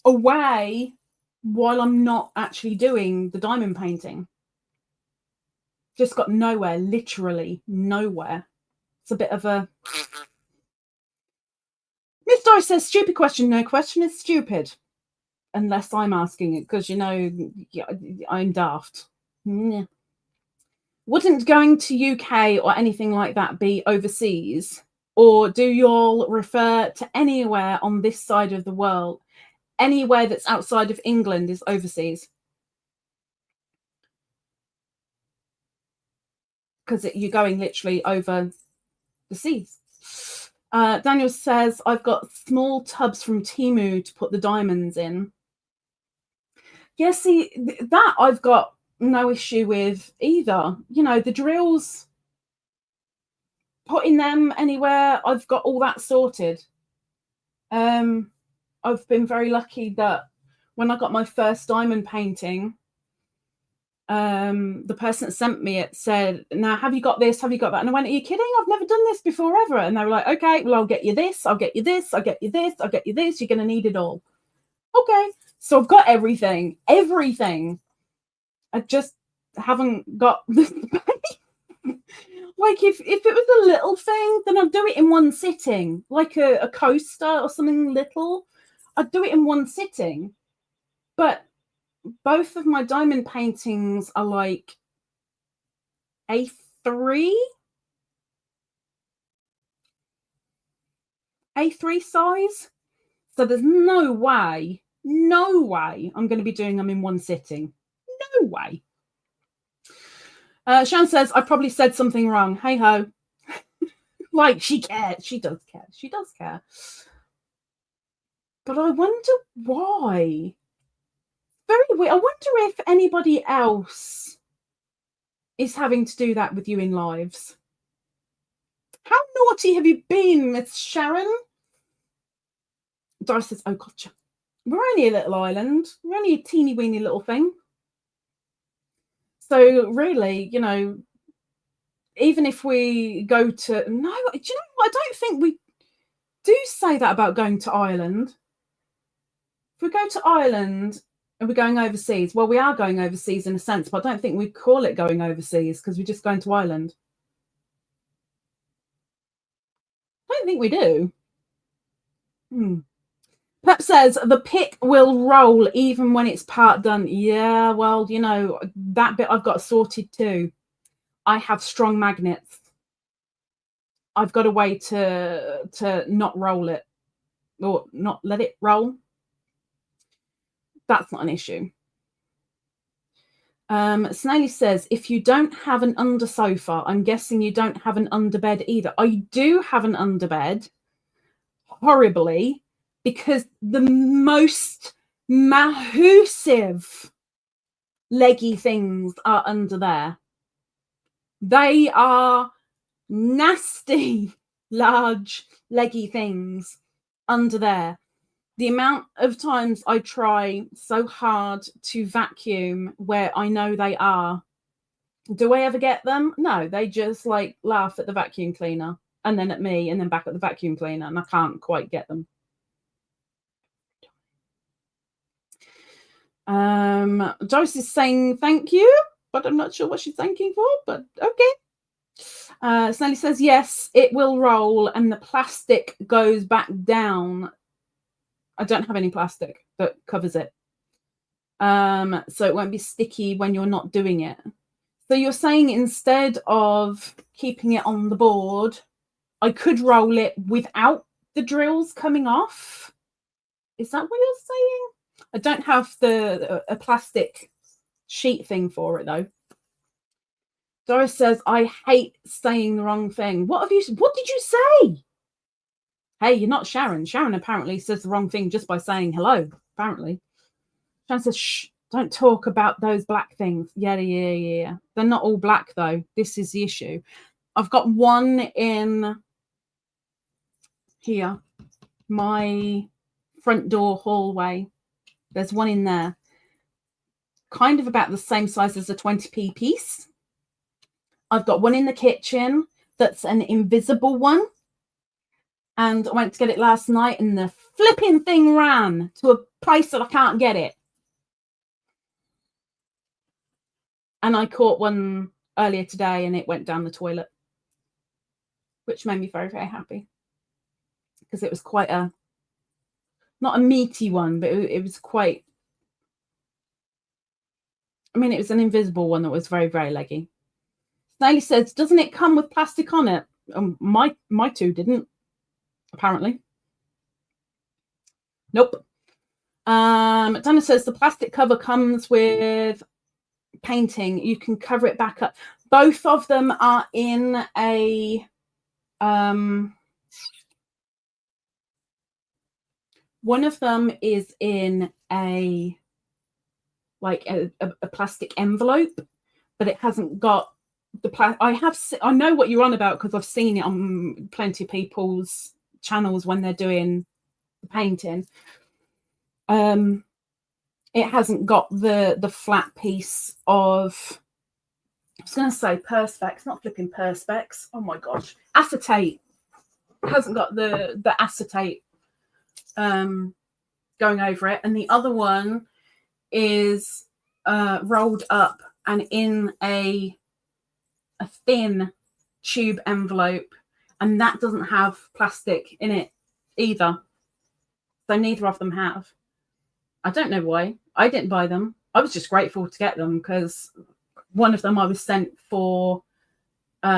away while I'm not actually doing the diamond painting. Just got nowhere, literally nowhere. It's a bit of a... Miss Doris says, stupid question. No question is stupid. Unless I'm asking it, because, you know, I'm daft. Yeah. Wouldn't going to UK or anything like that be overseas? Or do y'all refer to anywhere on this side of the world? Anywhere that's outside of England is overseas? Because you're going literally over the seas. Daniel says, I've got small tubs from Temu to put the diamonds in. Yeah, see, that I've got no issue with either. You know, the drills, putting them anywhere, I've got all that sorted. I've been very lucky that when I got my first diamond painting, the person that sent me it said, now, have you got this? Have you got that? And I went, are you kidding? I've never done this before ever. And they were like, okay, well, I'll get you this. I'll get you this. I'll get you this. I'll get you this. You're going to need it all. Okay. So I've got everything. I just haven't got the like if it was a little thing, then I'd do it in one sitting, like a coaster or something little. I'd do it in one sitting. But both of my diamond paintings are like A3 size. So there's no way I'm going to be doing them in one sitting. No way. Shan says, I probably said something wrong. Hey ho. Like, she cares. She does care. She does care. But I wonder why. Very weird. I wonder if anybody else is having to do that with you in lives. How naughty have you been, Miss Sharon? Doris says, oh, gotcha. We're only a little island. We're only a teeny weeny little thing. So really, you know, even if we go to... No, do you know what? I don't think we do say that about going to Ireland. If we go to Ireland and we're going overseas, well, we are going overseas in a sense, but I don't think we call it going overseas because we're just going to Ireland. I don't think we do. Pep says, the pick will roll even when it's part done. Yeah, well, you know, that bit I've got sorted too. I have strong magnets. I've got a way to not roll it or not let it roll. That's not an issue. Snaily says, if you don't have an under sofa, I'm guessing you don't have an underbed either. I do have an underbed, horribly, because the most massive leggy things are under there. They are nasty, large, leggy things under there. The amount of times I try so hard to vacuum where I know they are. Do I ever get them? No, they just like laugh at the vacuum cleaner and then at me and then back at the vacuum cleaner, and I can't quite get them. Joyce is saying thank you, but I'm not sure what she's thanking for, but okay. Snaily says, yes, it will roll and the plastic goes back down. I don't have any plastic that covers it. So it won't be sticky when you're not doing it. So you're saying instead of keeping it on the board, I could roll it without the drills coming off. Is that what you're saying? I don't have a plastic sheet thing for it though. Doris says, I hate saying the wrong thing. What did you say? Hey, you're not Sharon. Sharon apparently says the wrong thing just by saying hello, apparently. Sharon says, shh, don't talk about those black things. Yeah. They're not all black though. This is the issue. I've got one in here, my front door hallway. There's one in there, kind of about the same size as a 20p piece. I've got one in the kitchen that's an invisible one. And I went to get it last night and the flipping thing ran to a place that I can't get it. And I caught one earlier today and it went down the toilet, which made me very, very happy. Because it was quite not a meaty one, but it was quite, I mean, it was an invisible one that was very, very leggy. Snaily says, doesn't it come with plastic on it? My two didn't, apparently. Nope. Dana says the plastic cover comes with painting. You can cover it back up. Both of them are in a one of them is in a plastic envelope, but it hasn't got the I know what you're on about because I've seen it on plenty of people's channels when they're doing the painting. It hasn't got the flat piece of, I was going to say perspex, not flipping perspex. Oh my gosh, acetate. It hasn't got the acetate going over it, and the other one is rolled up and in a thin tube envelope, and that doesn't have plastic in it either. So neither of them have. I don't know why. I didn't buy them. I was just grateful to get them because one of them I was sent for a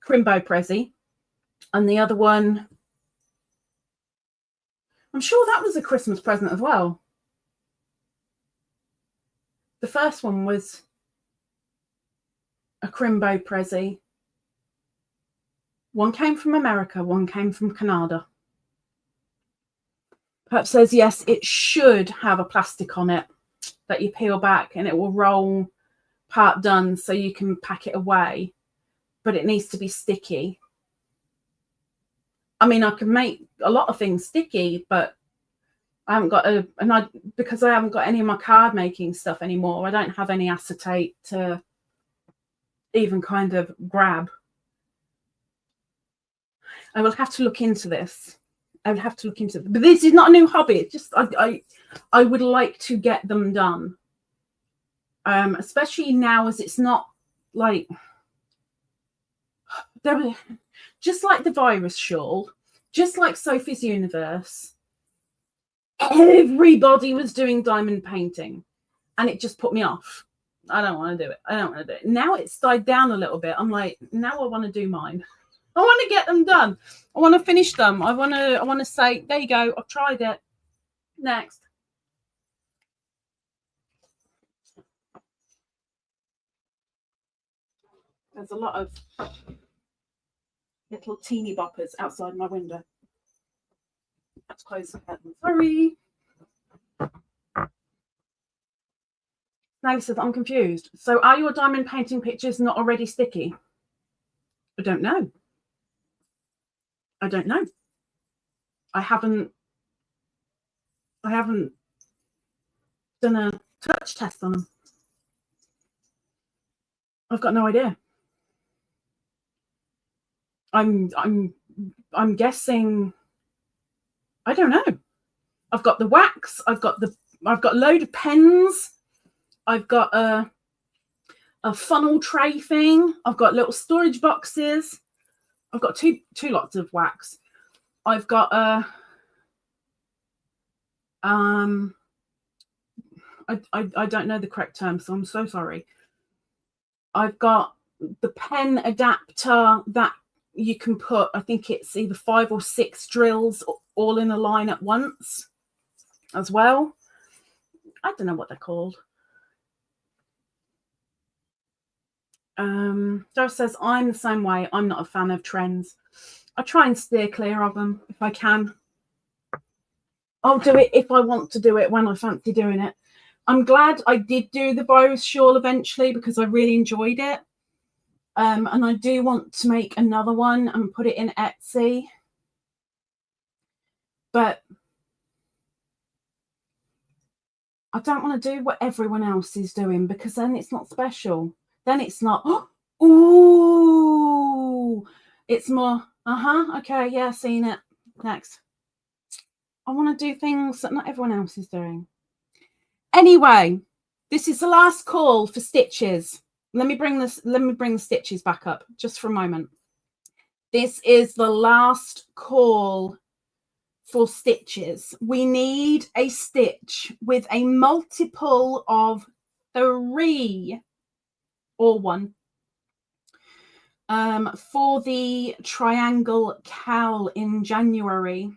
Crimbo Prezi, and the other one, I'm sure that was a Christmas present as well. The first one was a Crimbo Prezi. One came from America, one came from Canada. Perhaps says, yes, it should have a plastic on it that you peel back and it will roll part done so you can pack it away, but it needs to be sticky. I mean, I can make a lot of things sticky, but I haven't got because I haven't got any of my card making stuff anymore. I don't have any acetate to even kind of grab. I will have to look into this. I would have to look into it. But this is not a new hobby. It's just I would like to get them done. Especially now as it's not like just like the virus shawl, just like Sophie's Universe. Everybody was doing diamond painting and it just put me off. I don't want to do it. I don't want to do it. Now it's died down a little bit. I'm like, now I want to do mine. I want to get them done. I want to finish them. I want to say, there you go. I've tried it. Next. There's a lot of little teeny boppers outside my window. Let's close the curtain. Sorry. Snaily says, I'm confused. So are your diamond painting pictures not already sticky? I don't know. I don't know. I haven't done a touch test on them. I've got no idea. I'm guessing. I don't know. I've got the wax. I've got a load of pens. I've got a funnel tray thing. I've got little storage boxes. I've got two lots of wax. I've got a I don't know the correct term, so I'm so sorry. I've got the pen adapter that you can put, I think it's either 5 or 6 drills all in a line at once as well. I don't know what they're called. Joe says, I'm the same way. I'm not a fan of trends. I try and steer clear of them if I can. I'll do it if I want to do it, when I fancy doing it. I'm glad I did do the bows shawl eventually because I really enjoyed it. And I do want to make another one and put it in Etsy. But I don't want to do what everyone else is doing, because then it's not special. Then it's not, ooh, it's more, okay, yeah, seen it. Next. I want to do things that not everyone else is doing. Anyway, this is the last call for stitches. Let me bring the stitches back up just for a moment. This is the last call for stitches. We need a stitch with a multiple of 3 or 1 for the triangle cowl in January.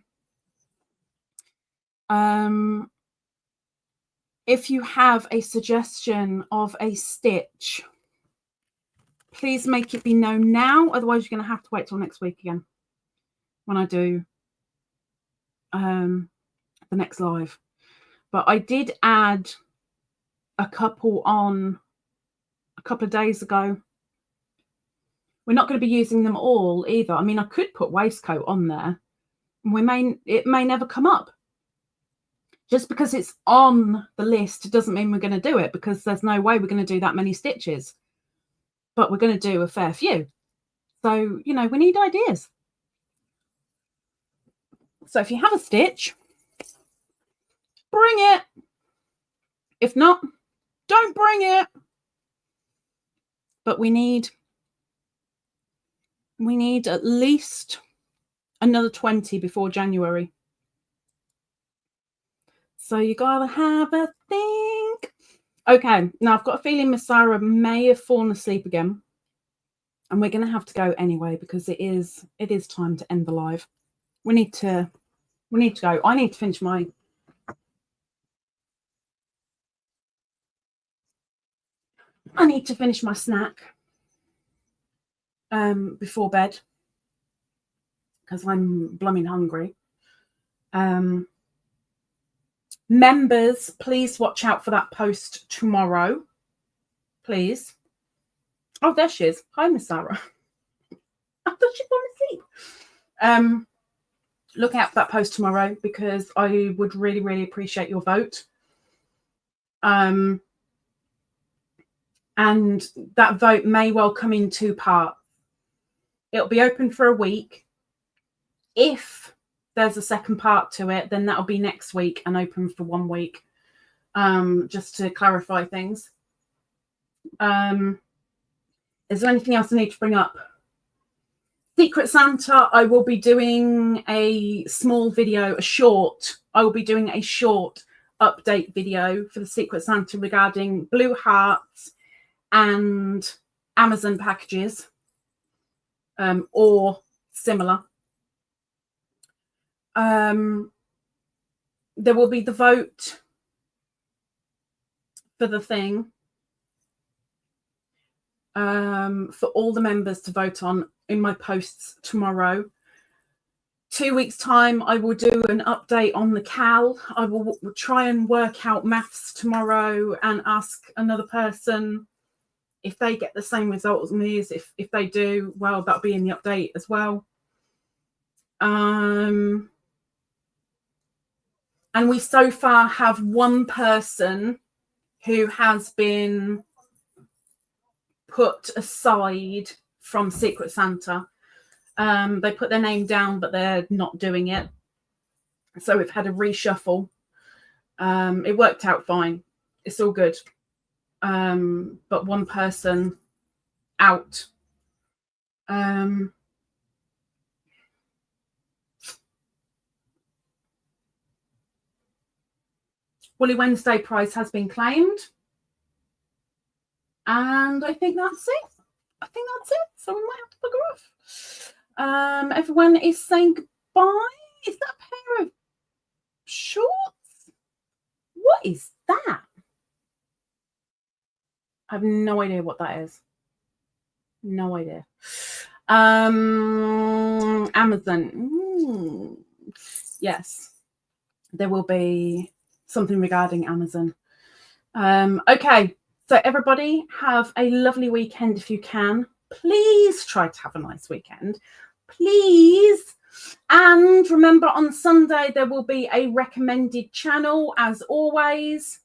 If you have a suggestion of a stitch, please make it be known now. Otherwise, you're going to have to wait till next week again when I do the next live. But I did add a couple on a couple of days ago. We're not going to be using them all either. I mean, I could put waistcoat on there. It may never come up. Just because it's on the list doesn't mean we're going to do it, because there's no way we're going to do that many stitches. But we're going to do a fair few. So, you know, we need ideas. So if you have a stitch, bring it. If not, don't bring it. But we need at least another 20 before January. So you gotta have a think. Okay, now I've got a feeling Miss Sarah may have fallen asleep again, and we're gonna have to go anyway, because it is time to end the live. We need to go. I need to finish my snack before bed, because I'm blooming hungry. Members, please watch out for that post tomorrow, please. Oh, there she is. Hi, Miss Sarah. I thought she'd gone to sleep. Look out for that post tomorrow, because I would really, really appreciate your vote. And that vote may well come in 2 parts. It'll be open for a week. If there's a second part to it, then that'll be next week and open for 1 week, just to clarify things. Is there anything else I need to bring up? Secret Santa, I will be doing a small video, I will be doing a short update video for the Secret Santa regarding blue hearts and Amazon packages, or similar. There will be the vote for the thing, for all the members to vote on in my posts tomorrow. 2 weeks time, I will do an update on the CAL. I will try and work out maths tomorrow and ask another person if they get the same result as me. If they do, well, that'll be in the update as well. And we so far have 1 person who has been put aside from Secret Santa. They put their name down, but they're not doing it. So we've had a reshuffle. It worked out fine. It's all good. But 1 person out. Woolly Wednesday prize has been claimed. And I think that's it. So we might have to bugger off. Everyone is saying goodbye. Is that a pair of shorts? What is that? I have no idea what that is. No idea. Amazon. Yes, there will be something regarding Amazon. Okay, so everybody have a lovely weekend if you can. Please try to have a nice weekend. Please. And remember, on Sunday, there will be a recommended channel, as always,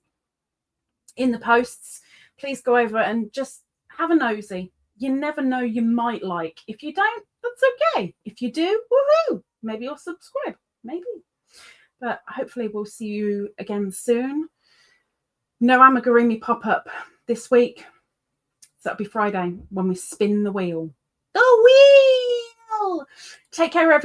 in the posts. Please go over and just have a nosy. You never know, you might like. If you don't, that's okay. If you do, woohoo! Maybe you'll subscribe. Maybe. But hopefully we'll see you again soon. No amigurumi pop-up this week. So that'll be Friday when we spin the wheel. The wheel! Take care, everybody.